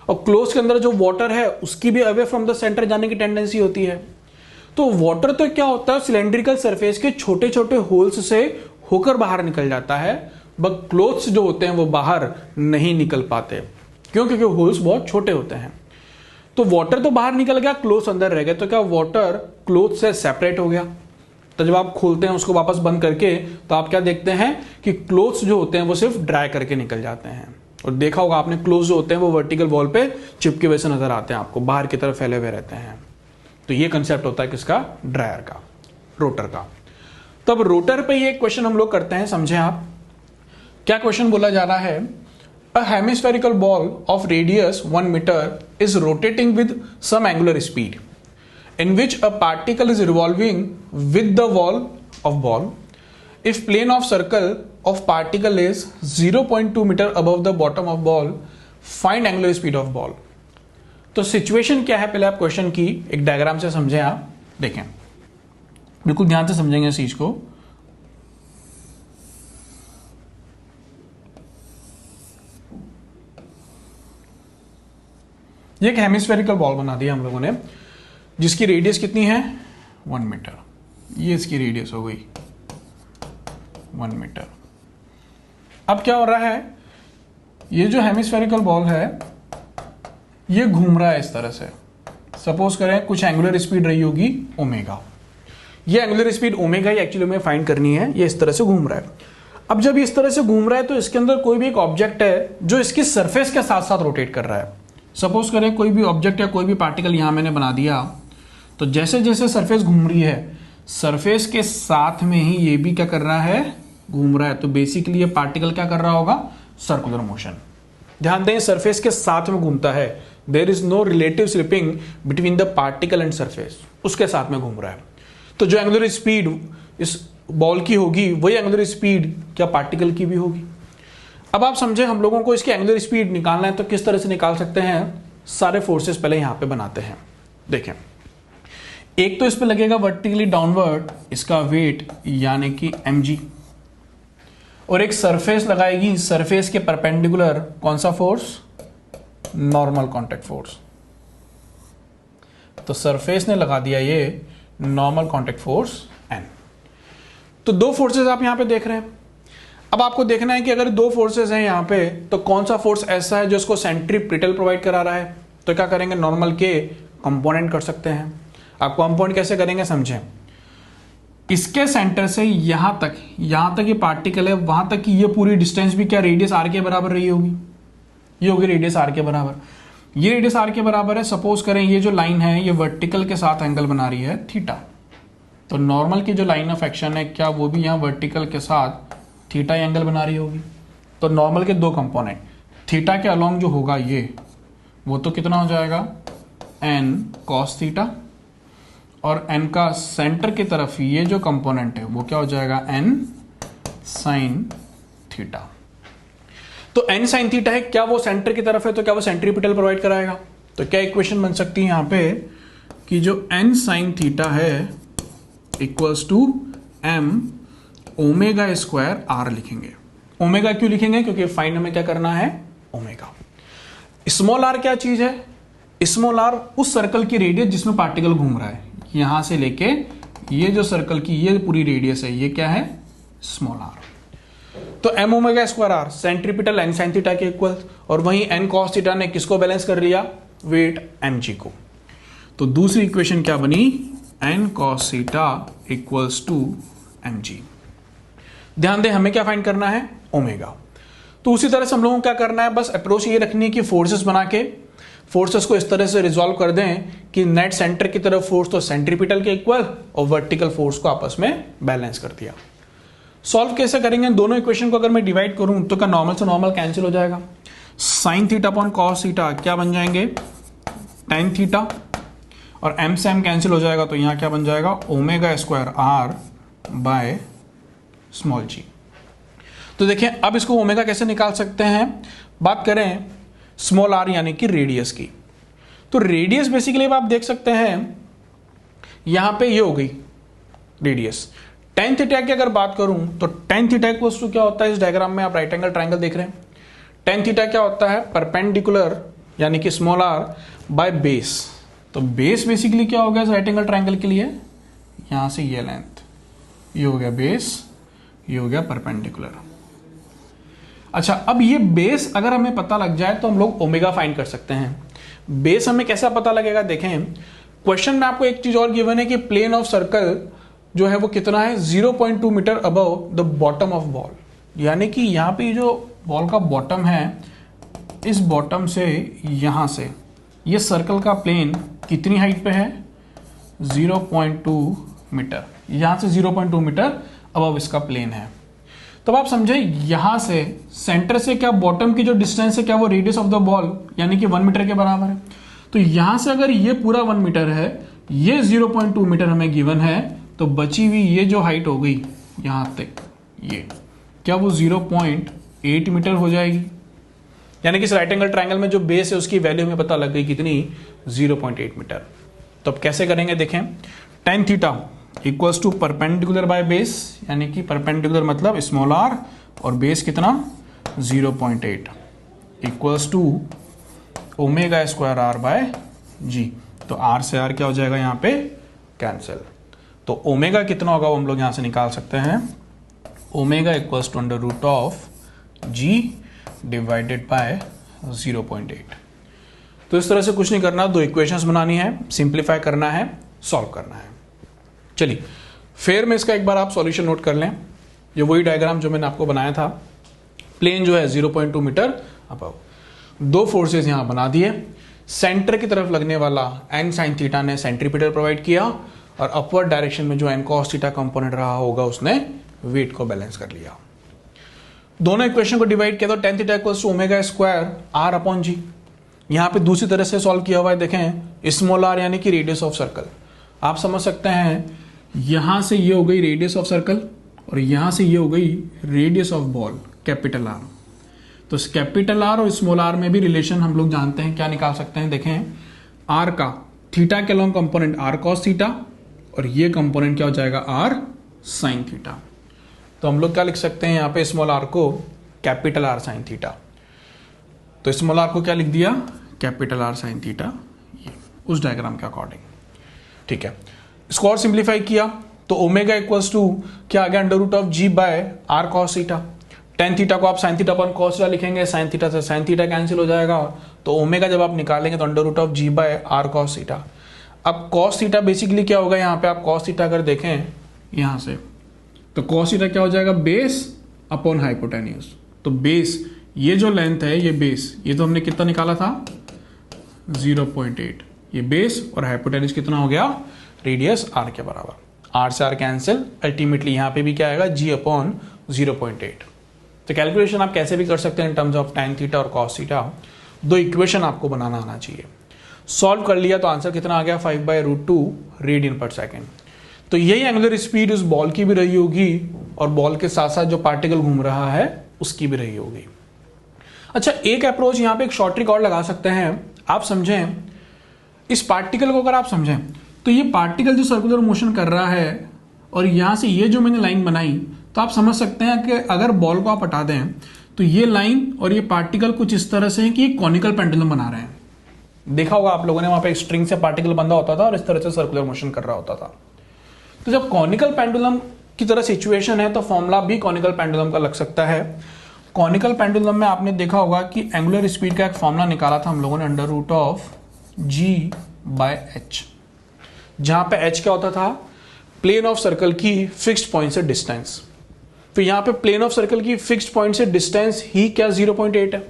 और क्लोथ्स के अंदर जो वाटर है उसकी भी अवे फ्रॉम द सेंटर जाने की टेंडेंसी होती है। तो वाटर तो क्या होता है, सिलेंड्रिकल सरफेस के छोटे छोटे होल्स से होकर बाहर निकल जाता है, बट क्लोथ्स जो होते हैं वो बाहर नहीं निकल पाते। क्यों? क्योंकि होल्स बहुत छोटे होते हैं। तो वाटर तो बाहर निकल गया, क्लोथ्स अंदर रह गए, तो क्या वाटर क्लोथ से सेपरेट हो गया? तो जब आप खोलते हैं उसको वापस बंद करके तो आप क्या देखते हैं कि क्लोथ्स जो होते हैं वो सिर्फ ड्राई करके निकल जाते हैं। और देखा होगा आपने, क्लोथ्स जो होते हैं वो वर्टिकल वॉल पे चिपके हुए से नजर आते हैं आपको, बाहर की तरफ फैले हुए रहते हैं। तो ये कंसेप्ट होता है किसका, ड्रायर का, रोटर का। तब रोटर पे ये क्वेश्चन हम लोग करते हैं, समझें आप। क्या क्वेश्चन बोला जा रहा है, A hemispherical ball of radius 1 meter is rotating with some angular speed, in which a particle is revolving with the wall of ball. If plane of circle of particle is 0.2 meter above the bottom of ball, find angular speed of ball. तो situation क्या है, पहले आप question की एक diagram से समझें। आप देखें, बिल्कुल ध्यान से समझेंगे इस चीज को। ये एक हेमिस्फेरिकल बॉल बना दिया हम लोगों ने, जिसकी रेडियस कितनी है, 1 मीटर। ये इसकी रेडियस हो गई 1 मीटर। अब क्या हो रहा है, ये जो हेमिस्फेरिकल बॉल है ये घूम रहा है इस तरह से। सपोज करें कुछ एंगुलर स्पीड रही होगी ओमेगा, ये एंगुलर स्पीड ओमेगा ही एक्चुअली में फाइंड करनी है। ये इस तरह से घूम रहा है। अब जब इस तरह से घूम रहा है तो इसके अंदर कोई भी एक ऑब्जेक्ट है जो इसकी सरफेस के साथ साथ रोटेट कर रहा है। सपोज करें कोई भी ऑब्जेक्ट या कोई भी पार्टिकल यहां मैंने बना दिया, तो जैसे जैसे सरफेस घूम रही है, सरफेस के साथ में ही ये भी क्या कर रहा है, घूम रहा है। तो बेसिकली ये पार्टिकल क्या कर रहा होगा, सर्कुलर मोशन। ध्यान दें, सरफेस के साथ में घूमता है, there is no relative slipping between the particle and surface, उसके साथ में घूम रहा है। तो जो एंगुलर स्पीड इस बॉल की होगी वही एंगुलर स्पीड क्या पार्टिकल की भी होगी। अब आप समझे, हम लोगों को इसकी एंगुलर स्पीड निकालना है तो किस तरह से निकाल सकते हैं, सारे फोर्सेस पहले यहां पे बनाते हैं। देखें, एक तो इस पे लगेगा वर्टिकली डाउनवर्ड इसका वेट यानी कि mg, और एक सरफेस लगाएगी, सरफेस के परपेंडिकुलर कौन सा फोर्स, नॉर्मल कांटेक्ट फोर्स। तो सरफेस ने लगा दिया ये नॉर्मल कांटेक्ट फोर्स n। तो दो फोर्सेस आप यहां पे देख रहे हैं। अब आपको देखना है कि अगर दो फोर्सेस हैं यहां पे तो कौन सा फोर्स ऐसा है जो इसको सेंट्रीपिटल प्रोवाइड करा रहा है। तो क्या करेंगे, नॉर्मल के कंपोनेंट कर सकते हैं। आप कंपोनेंट कैसे करेंगे समझें, इसके सेंटर से यहां तक ये पार्टिकल है, वहां तक की ये पूरी डिस्टेंस भी क्या रेडियस आर के बराबर रही होगी, ये होगी रेडियस आर के बराबर। ये रेडियस आर के बराबर है। सपोज करें ये जो लाइन है ये वर्टिकल के साथ एंगल बना रही है थीटा, तो नॉर्मल की जो लाइन ऑफ एक्शन है क्या वो भी यहां वर्टिकल के साथ थीटा एंगल बना रही होगी। तो नॉर्मल के दो कंपोनेंट, थीटा के अलोंग जो होगा ये, वो तो कितना हो जाएगा, n cos थीटा, और n का सेंटर की तरफ ये जो कंपोनेंट है वो क्या हो जाएगा, n sin थीटा। तो n sin थीटा है, क्या वो सेंटर की तरफ है, तो क्या वो सेंट्रीपिटल प्रोवाइड कराएगा। तो क्या इक्वेशन बन सकती है यहां पे कि जो n sin थीटा है equals to m omega square r लिखेंगे। ओमेगा क्यों लिखेंगे, क्योंकि फाइंड हमें क्या करना है, ओमेगा। स्मॉल r क्या चीज है, स्मॉल r उस सर्कल की रेडियस जिसमें पार्टिकल घूम रहा है, यहां से लेके ये जो सर्कल की ये पूरी रेडियस है ये क्या है, स्मॉल r। तो m omega square r centripetal n sin theta के इक्वल, और वहीं n cos थीटा ने किसको बैलेंस कर लिया, वेट mg को। तो दूसरी इक्वेशन क्या बनी, n cos theta equals to mg। ध्यान दें हमें क्या फाइंड करना है, ओमेगा। तो उसी तरह से हम लोगों को क्या करना है, बस अप्रोच ये रखनी है कि फोर्सेस बना के फोर्सेस को इस तरह से रिजॉल्व कर दें कि नेट सेंटर की तरफ फोर्स तो सेंट्रीपिटल के इक्वल और वर्टिकल फोर्स को आपस में बैलेंस कर दिया। सॉल्व कैसे करेंगे, दोनों इक्वेशन को अगर मैं डिवाइड करूं तो क्या नॉर्मल से नॉर्मल कैंसिल हो जाएगा। Sign theta upon cos theta क्या बन जाएंगे, टेन थीटा, और m से m कैंसिल हो जाएगा तो यहां क्या बन जाएगा, omega square r by small g। तो देखिए अब इसको ओमेगा कैसे निकाल सकते हैं, बात करें स्मॉल r यानी कि रेडियस की। तो रेडियस बेसिकली आप देख सकते हैं यहां पे ये हो गई रेडियस। टेन थीटा की अगर बात करूं तो टेन थीटा इक्वल्स टू क्या होता है, इस डायग्राम में आप राइट एंगल ट्रायंगल देख रहे हैं। टेन थीटा क्या होता है, परपेंडिकुलर यानी कि स्मॉल r बाय बेस। तो बेस बेसिकली क्या हो गया इस राइट एंगल ट्रायंगल के लिए, यहां से ये लेंथ, ये हो गया बेस, ये हो गया परपेंडिकुलर। अच्छा अब ये बेस अगर हमें पता लग जाए तो हम लोग ओमेगा फाइंड कर सकते हैं। बेस हमें कैसा पता लगेगा, देखें क्वेश्चन में आपको एक चीज और गिवन है कि प्लेन ऑफ सर्कल जो है वो कितना है, 0.2 metre above the bottom of ball. यानी कि यहां पे जो बॉल का बॉटम है, इस बॉटम से यहां से ये सर्कल का प्लेन कितनी हाइट पे है, 0.2 मीटर। यहां से 0.2 मीटर अबव इसका प्लेन है। तब आप समझे यहां से सेंटर से क्या बॉटम की जो डिस्टेंस है क्या वो रेडियस ऑफ द बॉल यानी कि 1 मीटर के बराबर है। तो यहां से अगर ये पूरा 1 मीटर है, ये 0.2 मीटर हमें गिवन है, तो बची हुई ये जो हाइट हो गई यहां तक, ये क्या वो 0.8 मीटर हो जाएगी। यानी कि इस राइट एंगल ट्रायंगल में जो बेस है उसकी वैल्यू हमें पता लग गई कितनी, 0.8 मीटर। तो अब कैसे करेंगे, देखें tan theta equals to perpendicular by base, यानी कि परपेंडिकुलर मतलब स्मॉल r और बेस कितना 0.8 equals to omega square r by g। तो r से r क्या हो जाएगा यहाँ पे कैंसिल। तो ओमेगा कितना होगा वो हम लोग यहाँ से निकाल सकते हैं, omega equals to under root of g divided by 0.8। तो इस तरह से कुछ नहीं करना, दो इक्वेशंस बनानी है, सिंप्लीफाई करना है, सॉल्व करना है। चलिए फिर में इसका एक बार आप सॉल्यूशन नोट कर लें। ये वही डायग्राम जो मैंने आपको बनाया था, प्लेन जो है 0.2 मीटर अबव, दो फोर्सेस यहां बना दिए। सेंटर की तरफ लगने वाला n sin थीटा ने सेंट्रीपिटल प्रोवाइड किया और अपवर्ड डायरेक्शन में जो n cos थीटा कंपोनेंट रहा होगा उसने वेट को बैलेंस कर लिया। दोनों इक्वेशन को डिवाइड किया तो tan theta equals to omega square r upon g। यहां पे दूसरी तरह से सॉल्व किया हुआ है, देखें स्मॉल r यानी कि रेडियस ऑफ सर्कल। आप समझ सकते हैं यहां से ये हो गई रेडियस ऑफ सर्कल और यहां से ये हो गई radius of ball capital R। तो कैपिटल R और स्मॉल r में भी रिलेशन हम लोग जानते हैं, क्या निकाल सकते हैं, देखें r का थीटा के long component r cos theta और ये कंपोनेंट क्या हो जाएगा r sin थीटा। तो हम लोग क्या लिख सकते हैं यहाँ पे स्मॉल r को कैपिटल R sin थीटा। तो स्मॉल r को क्या लिख दिया, कैपिटल R sin थीटा, ये उस डायग्राम के अकॉर्डिंग। ठीक है, इसको और सिंप्लीफाई किया तो ओमेगा इक्वल्स टू क्या आ गया, under root of g by r cos theta. Tan theta को आप sine theta upon cos theta लिखेंगे, साइन थीटा से साइन थीटा कैंसिल हो जाएगा। तो ओमेगा जब आप निकालेंगे तो under root of g by r cos theta. अब cos थीटा बेसिकली क्या होगा, यहाँ पे आप cos थीटा अगर देखें यहां से तो cos थीटा क्या हो जाएगा, बेस अपॉन हाइपोटेन्यूज। तो बेस ये जो लेंथ है, ये बेस, ये तो हमने कितना निकाला था 0.8, ये बेस और हाइपोटेन्यूज कितना हो गया, रेडियस r के बराबर। r से r कैंसिल, अल्टीमेटली यहां पे भी क्या आएगा, g अपॉन 0.8। तो कैलकुलेशन आप कैसे भी कर सकते हैं इन टर्म्स ऑफ tan थीटा और cos थीटा। दो इक्वेशन आपको बनाना आना चाहिए। सॉल्व कर लिया तो आंसर कितना आ गया, 5/√2 रेडियन पर सेकेंड। तो यही एंगुलर स्पीड उस बॉल की भी रही होगी और बॉल के साथ साथ जो पार्टिकल घूम रहा है उसकी भी रही होगी। अच्छा एक अप्रोच यहां पे एक शॉर्ट ट्रिक और लगा सकते हैं। आप समझें इस पार्टिकल को, अगर आप समझें तो ये पार्टिकल जो सर्कुलर मोशन कर रहा है और यहां से ये जो मैंने लाइन बनाई, तो आप समझ सकते हैं कि अगर बॉल को आप हटा दें तो ये लाइन और ये पार्टिकल कुछ इस तरह से है कि एक कॉनिकल पेंडुलम बना रहे हैं। देखा होगा आप लोगों ने, वहां पे एक स्ट्रिंग से पार्टिकल बंधा होता था और इस तरह से सर्कुलर मोशन कर रहा होता था। तो जब कॉनिकल पेंडुलम की तरह सिचुएशन है तो फॉर्मूला भी कॉनिकल पेंडुलम का लग सकता है। कॉनिकल पेंडुलम में आपने देखा होगा कि एंगुलर स्पीड का एक फॉर्मूला निकाला था हम लोगों ने, अंडर रूट ऑफ G/h, जहां पे h क्या होता था, प्लेन ऑफ सर्कल की फिक्स्ड पॉइंट से डिस्टेंस। तो यहां पे प्लेन ऑफ सर्कल की फिक्स्ड पॉइंट से डिस्टेंस ही क्या 0.8 है।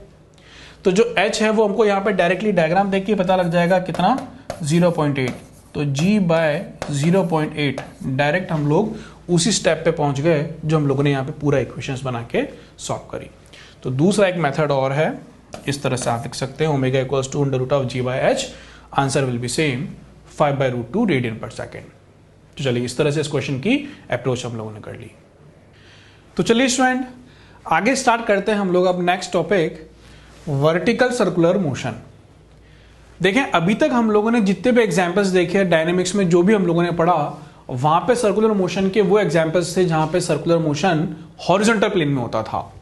तो जो h है वो हमको यहां पे डायरेक्टली डायग्राम देख के पता लग जाएगा कितना, 0.8। तो G/0.8 डायरेक्ट हम लोग उसी स्टेप पे पहुंच गए जो हम लोगों ने यहां पे पूरा इक्वेशंस बना के सॉल्व करी। तो दूसरा एक मेथड और है, इस तरह से आप लिख सकते हैं omega equals to under root of G/h, answer will be same 5/√2 radian पर सेकेंड। तो चलिए इस तरह से इस क्वेश्चन की अप्रोच हम लोगों ने कर ली। तो चलिए स्टूडेंट आगे स्टार्ट करते हैं हम लोग अब next topic, vertical circular motion. देखें अभी तक हम लोगों ने जितने भी एग्जांपल्स देखे डायनेमिक्स में, जो भी हम लोगों ने पढ़ा, वहां पे सर्कुलर मोशन के वो एग्जांपल्स थे जहां पे सर्कुलर मोशन हॉरिजॉन्टल प्लेन में होता था।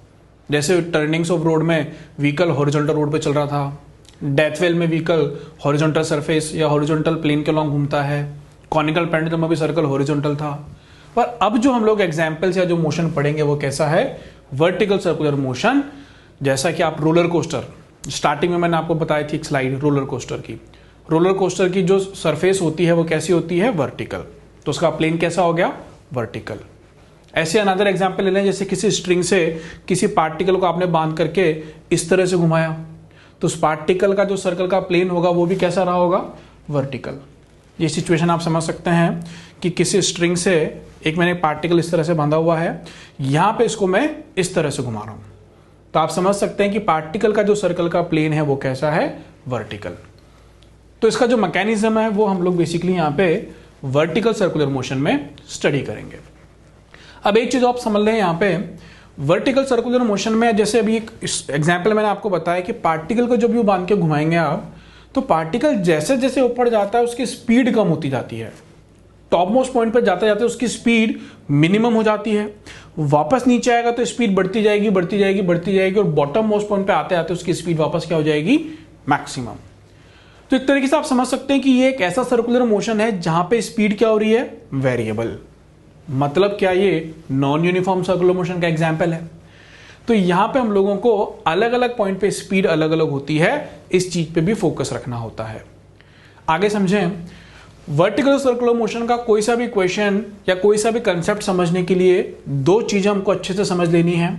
जैसे टर्निंग्स ऑफ रोड में व्हीकल हॉरिजॉन्टल रोड पे चल रहा था, डेथ वेल में व्हीकल हॉरिजॉन्टल सरफेस या हॉरिजॉन्टल प्लेन के लॉन्ग घूमता है, कॉनिकल पेंडुलम में भी सर्कल हॉरिजॉन्टल था। पर अब जो हम लोग एग्जांपल्स या जो मोशन पढ़ेंगे वो कैसा है, वर्टिकल सर्कुलर मोशन। जैसा कि आप रोलर कोस्टर, स्टार्टिंग में मैंने आपको बताई थी एक स्लाइड रोलर कोस्टर की जो सरफेस होती है वो कैसी होती है, वर्टिकल। तो उसका प्लेन कैसा हो गया, वर्टिकल। ऐसे अनदर एग्जांपल ले लें, जैसे किसी स्ट्रिंग से किसी पार्टिकल को आपने बांध करके इस तरह से घुमाया, तो उस पार्टिकल का जो सर्कल का प्लेन होगा वो भी कैसा रहा होगा, वर्टिकल। ये सिचुएशन आप समझ सकते हैं कि किसी स्ट्रिंग से एक मैंने पार्टिकल इस तरह से बांधा हुआ है, यहां पे इसको मैं इस तरह से घुमा रहा हूं, तो आप समझ सकते हैं कि पार्टिकल का जो सर्कल का प्लेन है वो कैसा है, वर्टिकल। तो इसका जो मैकेनिज्म है वो हम लोग बेसिकली यहां पे वर्टिकल सर्कुलर मोशन में स्टडी करेंगे। अब एक चीज आप समझ लें यहां पे, वर्टिकल सर्कुलर मोशन में जैसे अभी एक एग्जांपल मैंने आपको बताया कि पार्टिकल को जब भी बांध के घुमाएंगे आप, तो पार्टिकल जैसे जैसे ऊपर जाता है उसकी स्पीड कम होती जाती है। टॉप मोस्ट पॉइंट पर जाते जाते उसकी स्पीड मिनिमम हो जाती है, वापस नीचे आएगा तो स्पीड बढ़ती जाएगी बढ़ती जाएगी बढ़ती जाएगी, और बॉटम मोस्ट पॉइंट पे आते आते उसकी स्पीड वापस क्या हो जाएगी, मैक्सिमम। तो एक तरीके से आप समझ सकते हैं कि ये एक ऐसा सर्कुलर मोशन है जहां पे स्पीड क्या हो रही है, वेरिएबल। मतलब क्या, ये नॉन यूनिफॉर्म सर्कुलर मोशन का एग्जाम्पल है। तो यहां पे हम लोगों को अलग अलग पॉइंट पे स्पीड अलग अलग होती है, इस चीज पे भी फोकस रखना होता है। आगे समझें, वर्टिकल सर्कुलर मोशन का कोई सा भी क्वेश्चन या कोई सा भी कंसेप्ट समझने के लिए दो चीजें हमको अच्छे से समझ लेनी है।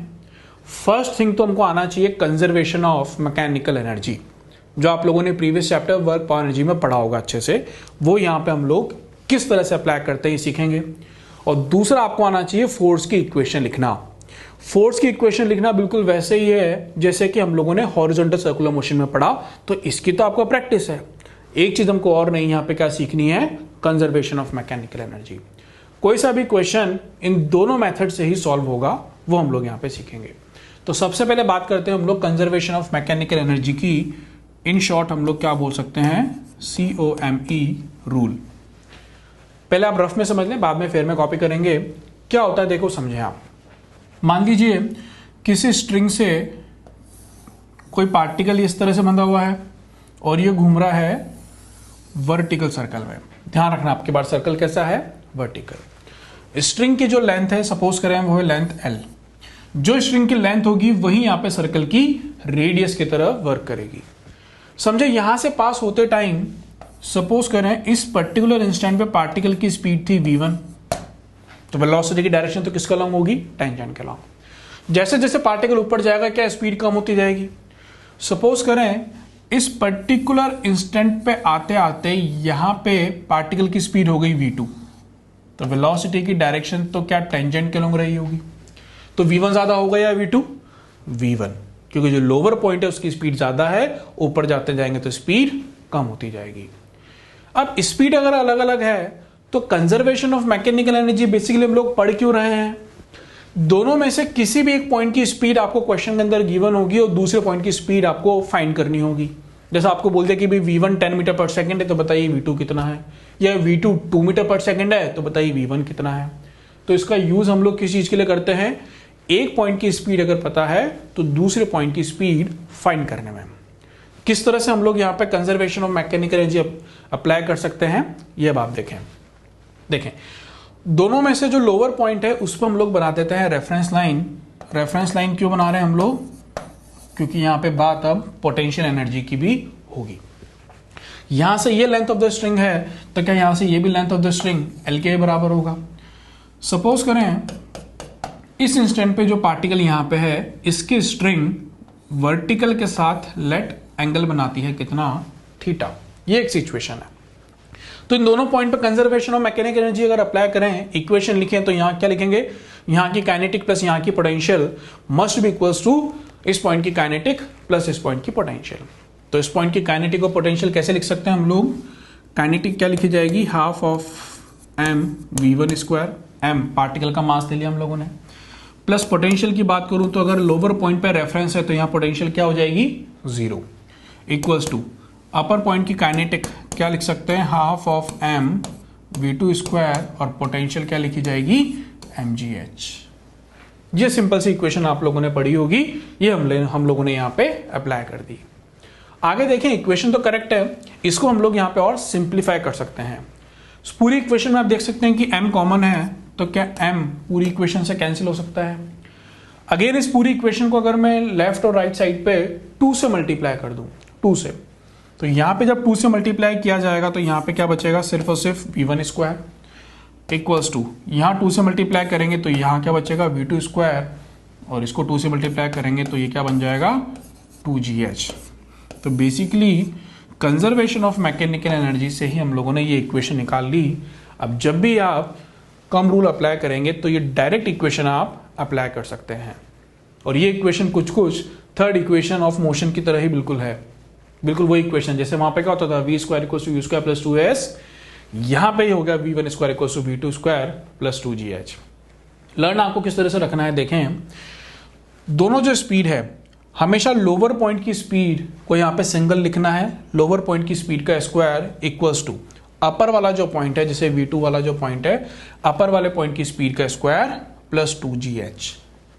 फर्स्ट थिंग तो हमको आना चाहिए कंजर्वेशन ऑफ मैकेनिकल एनर्जी, जो आप लोगों ने previous chapter work power energy में पढ़ा होगा अच्छे से, वो यहां पे हम लोग किस तरह से अप्लाई करते हैं सीखेंगे। और दूसरा आपको आना चाहिए फोर्स की इक्वेशन लिखना। फोर्स की इक्वेशन लिखना बिल्कुल वैसे ही है जैसे कि हम लोगों ने हॉरिजॉन्टल सर्कुलर मोशन में पढ़ा, तो इसकी तो आपको प्रैक्टिस है। एक चीज हमको और नहीं यहां पे क्या सीखनी है, कंजर्वेशन ऑफ मैकेनिकल एनर्जी। कोई सा भी क्वेश्चन इन दोनों मेथड से ही सॉल्व होगा, वो हम लोग यहां पे सीखेंगे। तो सबसे पहले बात करते हैं हम लोग कंजर्वेशन ऑफ मैकेनिकल एनर्जी की। इन शॉर्ट हम लोग क्या बोल सकते हैं, COME रूल। पहले आप रफ में समझ लें, बाद में फिर में कॉपी करेंगे। क्या होता है देखो, समझें आप। मान लीजिए किसी स्ट्रिंग से कोई पार्टिकल इस तरह से बंधा हुआ है और ये घूम रहा है वर्टिकल सर्कल में। ध्यान रखना आपके पास सर्कल कैसा है, वर्टिकल। स्ट्रिंग की जो लेंथ है, सपोज करें वो है लेंथ L। जो स्ट्रिंग की लेंथ होगी वही यहां पे सर्कल की रेडियस की तरह वर्क करेगी। समझे, यहां से पास होते टाइम सपोज करें इस पर्टिकुलर इंस्टेंट पे पार्टिकल की स्पीड थी v1, तो वेलोसिटी की डायरेक्शन तो किसका लॉन्ग होगी, टेंजेंट के लॉन्ग। जैसे जैसे पार्टिकल ऊपर जाएगा क्या स्पीड कम होती जाएगी। सपोज करें इस पर्टिकुलर इंस्टेंट पे आते आते यहां पे पार्टिकल की स्पीड हो गई v2, तो वेलोसिटी की डायरेक्शन तो क्या टेंजेंट के लॉन्ग रही होगी। तो v1 ज्यादा होगा या v2, v1, क्योंकि जो लोअर पॉइंट है उसकी स्पीड ज्यादा है, ऊपर जाते जाएंगे तो स्पीड कम होती जाएगी। अब स्पीड अगर अलग अलग है तो conservation of mechanical energy basically हम लोग पढ़ क्यों रहे हैं, दोनों में से किसी भी एक पॉइंट की स्पीड आपको क्वेश्चन के अंदर गिवन होगी और दूसरे पॉइंट की स्पीड आपको फाइंड करनी होगी। जैसा आपको बोल दे कि भाई v1 10 मीटर पर सेकंड है तो बताइए v2 कितना है, या v2 2 मीटर पर सेकंड है तो बताइए v1 कितना है। तो इसका यूज हम लोग किस चीज के लिए करते हैं, एक पॉइंट की स्पीड अगर पता है तो दूसरे पॉइंट की स्पीड फाइंड करने में। किस तरह से हम लोग यहाँ पे conservation of mechanical energy apply कर सकते हैं, ये अब आप देखें। दोनों में से जो लोअर पॉइंट है उस पर हम लोग बना देते हैं रेफरेंस लाइन। रेफरेंस लाइन क्यों बना रहे हैं हम लोग, क्योंकि यहां पे बात अब पोटेंशियल एनर्जी की भी होगी। यहां से ये लेंथ ऑफ द स्ट्रिंग है तो क्या यहां से ये भी length of the string L के बराबर होगा। सपोज करें इस इंस्टेंट पे जो पार्टिकल यहां पे है इसकी स्ट्रिंग वर्टिकल के साथ लेट एंगल बनाती है कितना, थीटा। ये एक सिचुएशन है। तो इन दोनों पॉइंट पे कंजर्वेशन ऑफ मैकेनिकल एनर्जी अगर अप्लाई करें, इक्वेशन लिखें तो यहां क्या लिखेंगे, यहां की काइनेटिक प्लस यहां की potential must be equals to इस पॉइंट की काइनेटिक प्लस इस पॉइंट की पोटेंशियल। तो इस पॉइंट की काइनेटिक और पोटेंशियल कैसे लिख सकते हैं हम लोग, काइनेटिक क्या लिखी जाएगी, half of M v1 square, M particle का मास ले लिया हम लोगों ने, प्लस पोटेंशियल की बात करूं तो अगर लोअर पॉइंट पे रेफरेंस है तो यहां पोटेंशियल क्या हो जाएगी, 0, इक्वल्स टू अपर पॉइंट की काइनेटिक क्या लिख सकते हैं, half of M v2 square और पोटेंशियल क्या लिखी जाएगी, mgh। ये सिंपल सी इक्वेशन आप लोगों ने पढ़ी होगी, ये हम लोगों ने यहां पे अप्लाई कर दी। आगे देखें, इक्वेशन तो करेक्ट है, इसको हम लोग यहां पे और सिंप्लीफाई कर सकते हैं। पूरी इक्वेशन में आप देख सकते हैं कि m कॉमन है तो क्या m पूरी इक्वेशन से कैंसिल हो सकता है। अगेन इस पूरी इक्वेशन को अगर मैं लेफ्ट और राइट साइड पे 2 से मल्टीप्लाई कर दूं, 2 से, तो यहां पे जब 2 से मल्टीप्लाई किया जाएगा तो यहां पे क्या बचेगा, सिर्फ और सिर्फ v1 स्क्वायर इक्वल्स टू, यहां 2 से मल्टीप्लाई करेंगे तो यहां क्या बचेगा, v2 स्क्वायर, और इसको 2 से मल्टीप्लाई करेंगे तो ये क्या बन जाएगा, 2gh। तो basically conservation of mechanical energy से ही हम लोगों ने ये इक्वेशन निकाल ली। अब जब भी आप कम रूल अप्लाई करेंगे तो ये डायरेक्ट इक्वेशन आप अप्लाई कर सकते हैं, और ये इक्वेशन कुछ थर्ड इक्वेशन ऑफ मोशन की तरह ही बिल्कुल है, बिल्कुल वही इक्वेशन जैसे वहां पे क्या होता था, V square equals to U square plus 2s, यहां पे हो गया v1 square equals to v2 square plus 2gh। Learn आपको किस तरह से रखना है, देखें दोनों जो स्पीड है हमेशा लोअर पॉइंट की स्पीड को यहां पे सिंगल लिखना है, लोअर पॉइंट की स्पीड का स्क्वायर इक्वल्स टू अपर वाला जो पॉइंट है, जैसे v2 वाला जो पॉइंट है, अपर वाले पॉइंट की स्पीड का स्क्वायर प्लस 2gh।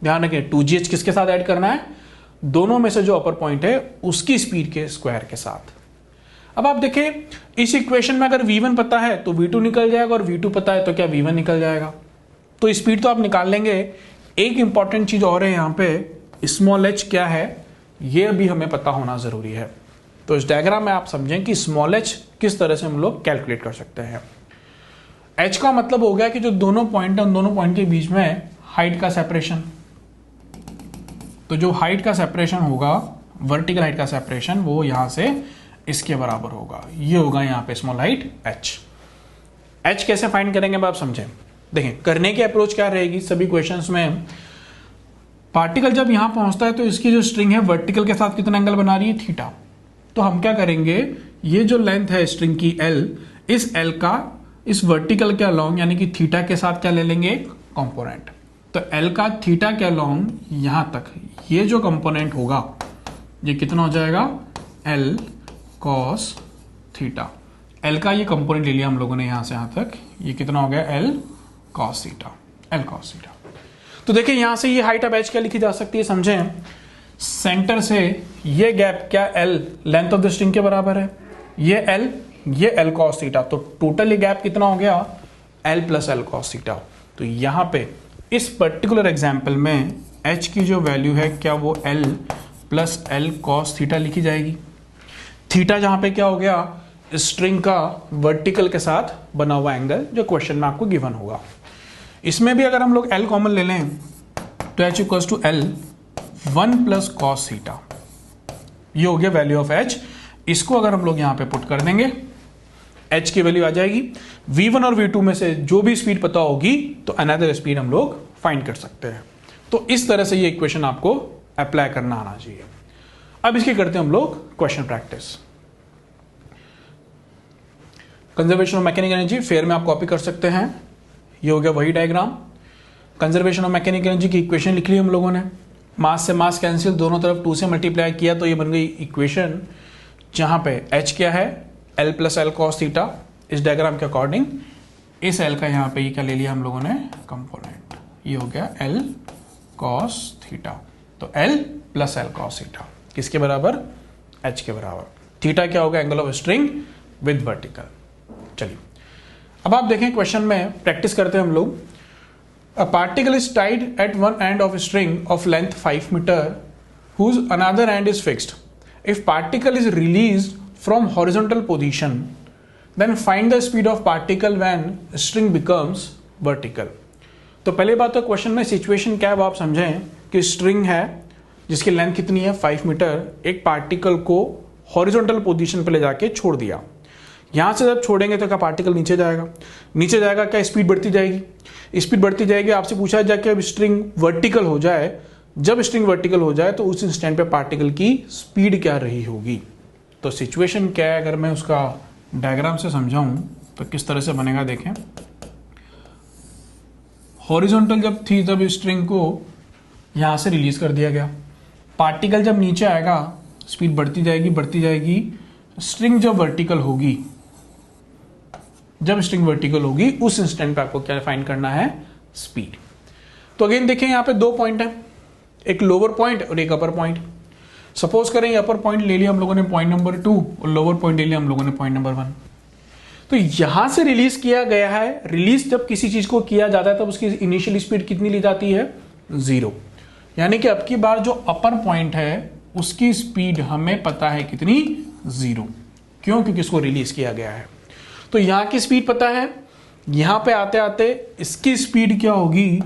ध्यान रखें 2gh किसके साथ ऐड करना है, दोनों में से जो अपर पॉइंट है उसकी स्पीड के स्क्वायर के साथ। अब आप देखें इस इक्वेशन में अगर v1 पता है तो v2 निकल जाएगा, और v2 पता है तो क्या v1 निकल जाएगा, तो स्पीड तो आप निकाल लेंगे। एक इंपॉर्टेंट चीज और है यहाँ पे, स्मॉल h क्या है ये अभी हमें पता होना जरूरी है। तो इस डायग्राम में आप समझें कि स्मॉल h किस तरह से हम लोग कैलकुलेट कर सकते हैं। h का मतलब हो गया कि जो दोनों पॉइंट है उन दोनों पॉइंट के बीच में हाइट का सेपरेशन, तो जो हाइट का सेपरेशन होगा, वर्टिकल हाइट का सेपरेशन, वो यहां से इसके बराबर होगा, ये होगा यहां पे स्मॉल हाइट h कैसे फाइंड करेंगे अब आप समझें। देखें करने की अप्रोच क्या रहेगी, सभी क्वेश्चंस में पार्टिकल जब यहां पहुंचता है तो इसकी जो स्ट्रिंग है वर्टिकल के साथ कितना एंगल बना रही है, थीटा। तो हम क्या करेंगे, ये जो लेंथ है स्ट्रिंग की l, इस l का इस वर्टिकल के अलोंग यानी कि थीटा के साथ क्या ले लेंगे, कंपोनेंट। तो l का थीटा के अलोंग यहां तक ये जो कंपोनेंट होगा ये कितना हो जाएगा, l cos थीटा। l का ये कंपोनेंट ले लिया हम लोगों ने यहां से यहां तक, ये कितना हो गया, l cos theta, l cos theta. तो देखिए यहां से ये हाइट अब h क्या लिखी जा सकती है, समझें सेंटर से ये गैप क्या l length of the string के बराबर है, ये l, ये l cos थीटा, तो टोटल ये गैप कितना हो गया, l plus l cos theta. तो यहां पे इस पर्टिकुलर एग्जांपल में h की जो वैल्यू है क्या वो l plus l cos theta लिखी जाएगी। थीटा जहां पे क्या हो गया, स्ट्रिंग का वर्टिकल के साथ बना हुआ एंगल जो क्वेश्चन में आपको गिवन होगा। इसमें भी अगर हम लोग l कॉमन ले लें तो h equals to l 1 plus cos theta, ये हो गया वैल्यू ऑफ h। इसको अगर हम लोग यहां पे पुट कर देंगे h की वैल्यू आ जाएगी, v1 और v2 में से जो भी स्पीड पता होगी तो अनदर स्पीड हम लोग फाइंड कर सकते हैं। तो इस तरह से ये इक्वेशन आपको अप्लाई करना आना चाहिए। अब इसकी करते हैं हम लोग question practice. Conservation of mechanical energy fair में आप कॉपी कर सकते हैं, ये हो गया वही diagram. Conservation of mechanical energy की इक्वेशन लिख ली हम लोगों ने, मास से मास कैंसिल, दोनों तरफ 2 से मल्टीप्लाई किया तो ये बन गई इक्वेशन जहां पे h क्या है, l plus l cos theta. इस डायग्राम के अकॉर्डिंग इस l का यहाँ पे ये क्या ले लिया हम लोगों ने, कंपोनेंट, ये हो गया l cos थीटा। तो l plus l cos theta किसके बराबर, h के बराबर। थीटा क्या होगा, angle of string with vertical. चलिए अब आप देखें क्वेश्चन में प्रैक्टिस करते हैं हम लोग। A particle is tied at one end of string of length 5 metre whose another end is fixed. If particle is released from horizontal position then find the speed of particle when string becomes vertical. तो पहले बात तो question में situation क्या है वो आप समझें कि स्ट्रिंग है जिसकी लेंथ कितनी है 5 मीटर, एक पार्टिकल को हॉरिजॉन्टल पोजीशन पे ले जाके छोड़ दिया। यहां से जब छोड़ेंगे तो क्या पार्टिकल नीचे जाएगा, नीचे जाएगा क्या स्पीड बढ़ती जाएगी, स्पीड बढ़ती जाएगी। आपसे पूछा जाए कि अब स्ट्रिंग वर्टिकल हो जाए, जब स्ट्रिंग वर्टिकल हो जाए तो उस इंस्टेंट पे पार्टिकल की स्पीड क्या रही होगी। तो सिचुएशन क्या है, अगर मैं उसका डायग्राम से समझाऊं तो किस तरह से बनेगा देखें। हॉरिजॉन्टल जब थी तब स्ट्रिंग को यहां से रिलीज कर दिया गया, पार्टिकल जब नीचे आएगा स्पीड बढ़ती जाएगी। स्ट्रिंग जब वर्टिकल होगी, जब स्ट्रिंग वर्टिकल होगी उस इंस्टेंट पे आपको क्या फाइंड करना है, स्पीड। तो अगेन देखें यहां पे 2 पॉइंट है, एक लोअर पॉइंट और एक अपर पॉइंट। सपोज करें अपर पॉइंट ले लिया हम लोगों ने पॉइंट नंबर 2 और लोअर पॉइंट ले लिया हम लोगों ने पॉइंट नंबर 1। तो यहां से रिलीज किया गया है, रिलीज जब किसी चीज को किया जाता है तब उसकी इनिशियल स्पीड कितनी ली जाती है, 0। यानी कि अब की बार जो अपर पॉइंट है उसकी स्पीड हमें पता है कितनी, 0। क्यों, क्योंकि इसको रिलीज किया गया है। तो यहां की स्पीड पता है, यहां पे आते आते इसकी स्पीड क्या होगी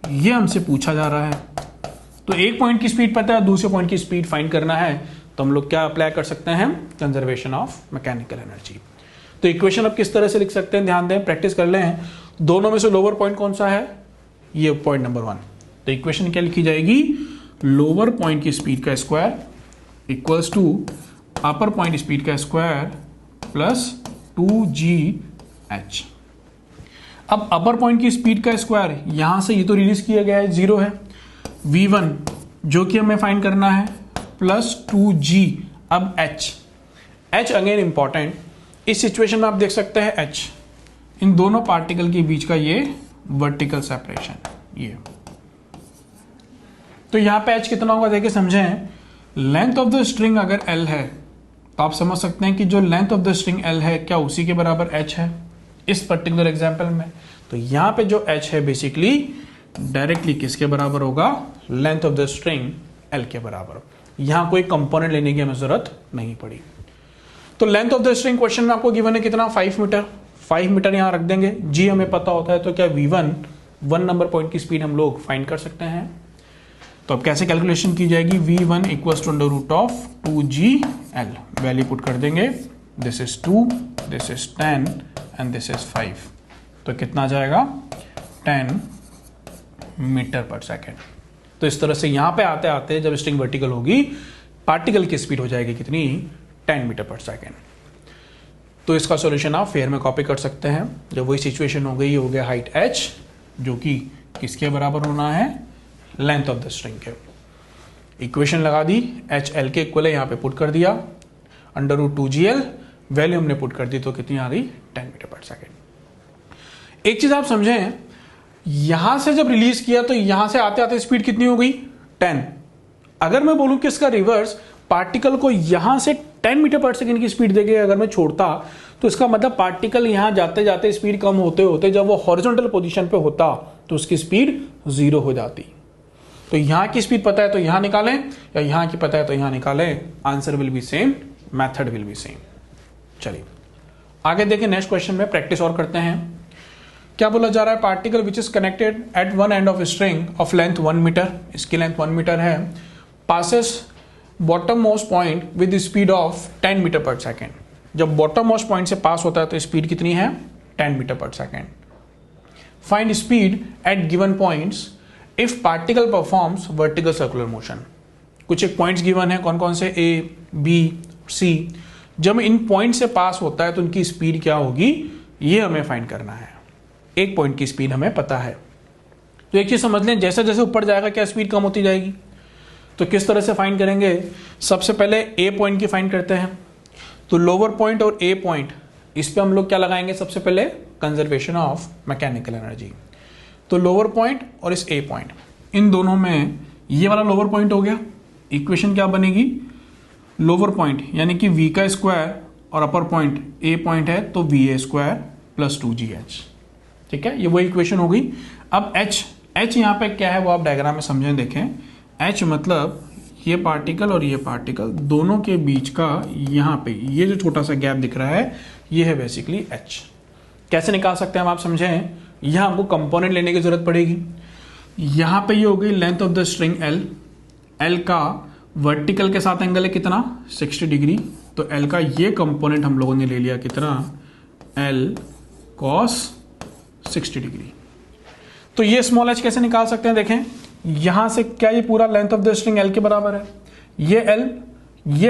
ये हमसे पूछा जा रहा है। तो एक पॉइंट की स्पीड पता है, दूसरे पॉइंट की स्पीड फाइंड करना है, तो हम लोग क्या अप्लाई कर सकते हैं, कंजर्वेशन ऑफ मैकेनिकल एनर्जी। तो इक्वेशन अब किस तरह से लिख सकते हैं, ध्यान दें, प्रैक्टिस कर लें। दोनों में से लोअर पॉइंट कौन सा है, ये पॉइंट नंबर 1। तो इक्वेशन क्या लिखी जाएगी, लोअर पॉइंट की स्पीड का square equals to upper point speed का स्क्वायर प्लस 2gh। अब अपर पॉइंट की स्पीड का स्क्वायर, यहां से ये तो रिलीज किया गया है, 0 है, v1 जो कि हमें फाइंड करना है प्लस 2g। अब h अगेन इंपॉर्टेंट, इस सिचुएशन में आप देख सकते हैं h इन दोनों पार्टिकल के बीच का ये वर्टिकल सेपरेशन, ये। तो यहां पे h कितना होगा देखिए समझें। लेंथ ऑफ द स्ट्रिंग अगर l है तो आप समझ सकते हैं कि जो length of the string l है क्या उसी के बराबर h है इस पर्टिकुलर एग्जांपल में। तो यहां पे जो h है बेसिकली डायरेक्टली किसके बराबर होगा, length of the string l के बराबर। यहां कोई कंपोनेंट लेने की हमें जरूरत नहीं पड़ी। तो length of the string question में आपको गिवन है कितना, 5 मीटर। 5 मीटर यहां रख देंगे, g हमें पता होता है, तो क्या v1 1 नंबर पॉइंट की स्पीड हम लोग फाइंड कर सकते हैं। तो अब कैसे कैलकुलेशन की जाएगी, v1 equals to under root of 2gl, value put कर देंगे, this is 2, this is 10 and this is 5। तो कितना जाएगा, 10 मीटर पर सेकेंड। तो इस तरह से यहां पे आते आते जब स्ट्रिंग वर्टिकल होगी पार्टिकल की स्पीड हो जाएगी कितनी, 10 मीटर पर सेकेंड। तो इसका सॉल्यूशन आप फेयर में कॉपी कर सकते हैं। जब वही सिचुएशन हो गई, हो गया हाइट h जो कि किसके बराबर होना है, लेंथ ऑफ द स्ट्रिंग के। इक्वेशन लगा दी, एच एल के इक्वल है, यहां पे पुट कर दिया, अंडर रूट 2gl, वैल्यू हमने पुट कर दी तो कितनी आ गई, 10 मीटर पर सेकेंड। एक चीज आप समझें, यहां से जब रिलीज किया तो यहां से आते आते स्पीड कितनी हो गई, 10। अगर मैं बोलूं कि इसका रिवर्स, पार्टिकल को यहां से 10 मीटर पर सेकेंड की स्पीड देके अगर मैं छोड़ता तो इसका मतलब पार्टिकल यहां जाते जाते स्पीड कम होते होते जब वो हॉरिजॉन्टल पोजीशन पे होता तो उसकी स्पीड 0 हो जाती। तो यहां की स्पीड पता है तो यहां निकालें, या यहां की पता है तो यहां निकालें, answer will be same, method will be same. चलिए आगे देखें, नेक्स्ट क्वेश्चन में प्रैक्टिस और करते हैं। क्या बोला जा रहा है, particle which is connected at one end of string of length 1 metre, इसकी लेंथ 1 मीटर है, passes bottom most point with speed of 10 metre पर सेकेंड। जब बॉटम मोस्ट पॉइंट से पास होता है तो स्पीड कितनी है, 10 मीटर पर second. Find speed at given points if particle performs vertical circular motion. कुछ एक पॉइंट्स गिवन है, कौन कौन से, ए बी सी। जब इन पॉइंट से पास होता है तो उनकी स्पीड क्या होगी, ये हमें फाइंड करना है। एक पॉइंट की स्पीड हमें पता है, तो एक चीज समझ लें, जैसे जैसे ऊपर जाएगा क्या स्पीड कम होती जाएगी। तो किस तरह से फाइंड करेंगे, सबसे पहले ए पॉइंट की फाइंड करते हैं। तो लोअर पॉइंट और ए पॉइंट, इस पे हम लोग क्या लगाएंगे, सबसे पहले कंजर्वेशन ऑफ मैकेनिकल एनर्जी। तो लोअर पॉइंट और इस ए पॉइंट, इन दोनों में ये वाला लोअर पॉइंट हो गया। इक्वेशन क्या बनेगी, लोअर पॉइंट यानी कि v का स्क्वायर और अपर पॉइंट ए पॉइंट है तो va स्क्वायर प्लस 2gh। ठीक है, ये वो इक्वेशन हो गई। अब h यहां पे क्या है वो आप डायग्राम में समझें, देखें। h मतलब ये पार्टिकल और ये पार्टिकल दोनों के बीच का यहाँ पे ये जो छोटा सा गैप दिख रहा है ये है बेसिकली h। कैसे निकाल सकते हैं हम, आप समझें। यहाँ हमको कंपोनेंट लेने की जरूरत पड़ेगी। यहाँ पे ये हो गई length of the string L का वर्टिकल के साथ एंगल है कितना 60 डिग्री, तो L का ये कंपोनेंट हम लोगों ने ले लिया कितना L cos 60 डिग्री। तो ये स्मॉल h कैसे निकाल सकते हैं, देखें यहां से क्या ये पूरा length of the string L के बराबर है, ये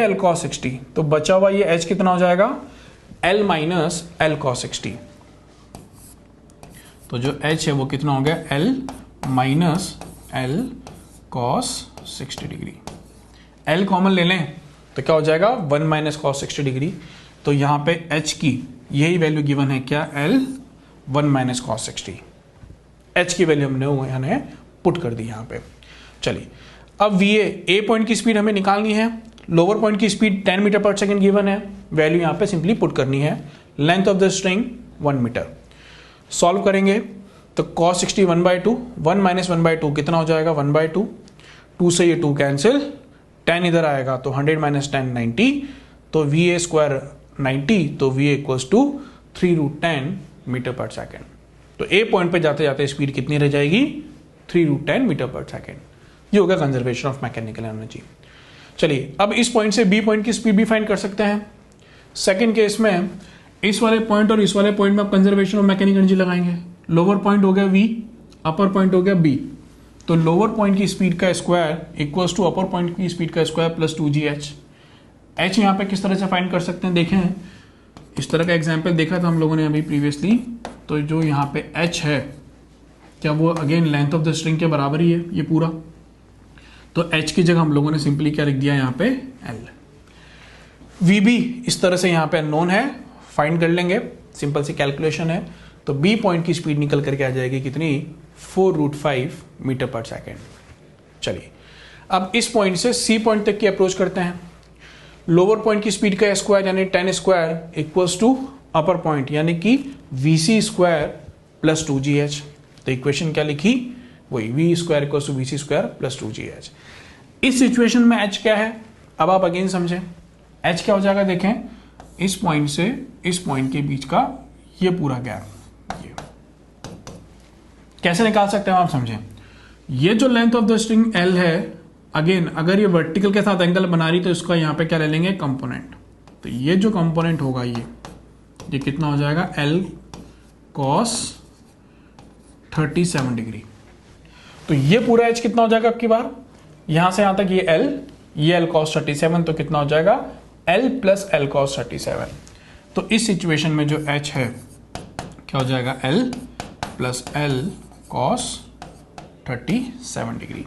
L cos 60, तो बचा हुआ ये h कितना हो जाएगा L माइनस L cos 60। तो जो h है वो कितना हो गया L minus L cos 60 degree. L common ले लें तो क्या हो जाएगा 1 माइनस cos 60 डिग्री। तो यहां पे h की यही वैल्यू गिवन है क्या L 1 माइनस cos 60। h की वैल्यू हमने यानी पुट कर दी यहाँ पे। चलिए अब VA A पॉइंट की स्पीड हमें निकालनी है, लोअर पॉइंट की स्पीड 10 मीटर पर सेकंड गिवन है, वैल्यू यहाँ पे सिंपली पुट करनी है। Length of the string 1 metre. Solve करेंगे तो cos 60 1/2, 1 माइनस 1/2 कितना हो जाएगा 1/2, 2 से ये 2 कैंसिल, 10 इधर आएगा तो 100 माइनस 10 90, तो VA स्क्वायर 90, तो VA इक्वल्स टू 3√10 मीटर पर सेकेंड। तो A पॉइंट पे जाते जाते स्पीड कितनी रह जाएगी 3√10 मीटर पर सेकेंड। ये होगा कंजर्वेशन ऑफ मैकेनिकल एनर्जी। चलिए अब इस पॉइंट से B पॉइंट की स्पीड भी फाइंड कर सकते हैं। सेकंड केस में इस वाले पॉइंट और इस वाले पॉइंट में आप कंजर्वेशन ऑफ मैकेनिकल एनर्जी लगाएंगे। लोअर पॉइंट हो गया V, अपर पॉइंट हो गया B, तो लोअर पॉइंट की स्पीड का square equals to upper point की स्पीड का स्क्वायर प्लस 2gh। h यहाँ पे किस तरह से फाइंड कर सकते हैं, देखें इस तरह का एग्जाम्पल देखा था हम लोगों ने अभी प्रीवियसली। तो जो यहाँ पे h है क्या वो again length of the string के बराबर ही है ये पूरा, तो h की जगह हम लोगों ने सिंपली क्या लिख दिया यहाँ पे L। VB इस तरह से यहाँ पे अननोन है, फाइंड कर लेंगे, सिंपल सी कैलकुलेशन है। तो B पॉइंट की स्पीड निकल करके आ जाएगी कितनी 4√5 मीटर पर सेकेंड। चलिए अब इस पॉइंट से C पॉइंट तक की अप्रोच करते हैं। लोअर पॉइंट की स्पीड का स्क्वायर यानी 10 square equals to upper point यानी कि VC स्क्वायर प्लस 2gh। तो इक्वेशन क्या लिखी वही V square equals to VC square plus 2gh। इस सिचुएशन में h क्या है, अब आप अगेन समझें h क्या हो जाएगा, देखें इस पॉइंट से इस पॉइंट के बीच का ये पूरा गैप, ये कैसे निकाल सकते हैं आप समझें। ये जो length of the string L है, अगेन अगर ये वर्टिकल के साथ एंगल बना रही तो इसका यहाँ पे क्या ले लेंगे कंपोनेंट। तो ये जो कंपोनेंट होगा ये कितना हो जाएगा L cos 37 डिग्री। तो ये पूरा h कितना हो जाएगा आपकी बार, यहां से यहां तक ये L cos 37, तो कितना हो जाएगा L प्लस L cos 37। तो इस सिचुएशन में जो h है क्या हो जाएगा L plus L cos 37 degree.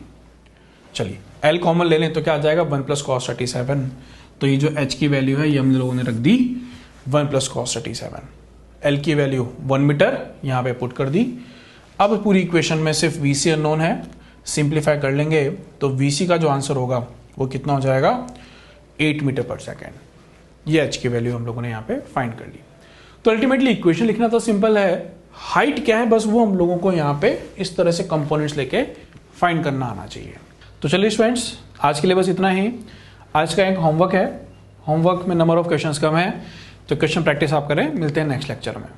चलिए L कॉमन ले लें तो क्या आ जाएगा 1 प्लस cos 37। तो ये जो h की वैल्यू है ये हम लोगों ने रख दी 1 प्लस cos 37। L की वैल्यू 1 मीटर यहाँ पे पुट कर दी। अब पूरी इक्वेशन में सिर्फ VC अननोन है, सिंप्लीफाई कर लेंगे तो VC का जो आंसर होगा वो कितना हो जाएगा 8 मीटर पर सेकेंड। ये h की वैल्यू हम लोगों ने यहाँ पे फाइंड कर ली। तो अल्टीमेटली इक्वेशन लिखना तो सिंपल है, हाइट क्या है बस वो हम लोगों को यहाँ पे इस तरह से कंपोनेंट्स लेके फाइंड करना आना चाहिए। तो चलिए स्टूडेंट्स आज के लिए बस इतना ही। आज का एक होमवर्क है, होमवर्क में नंबर ऑफ क्वेश्चंस कम है, तो क्वेश्चन प्रैक्टिस आप करें। मिलते हैं नेक्स्ट लेक्चर में।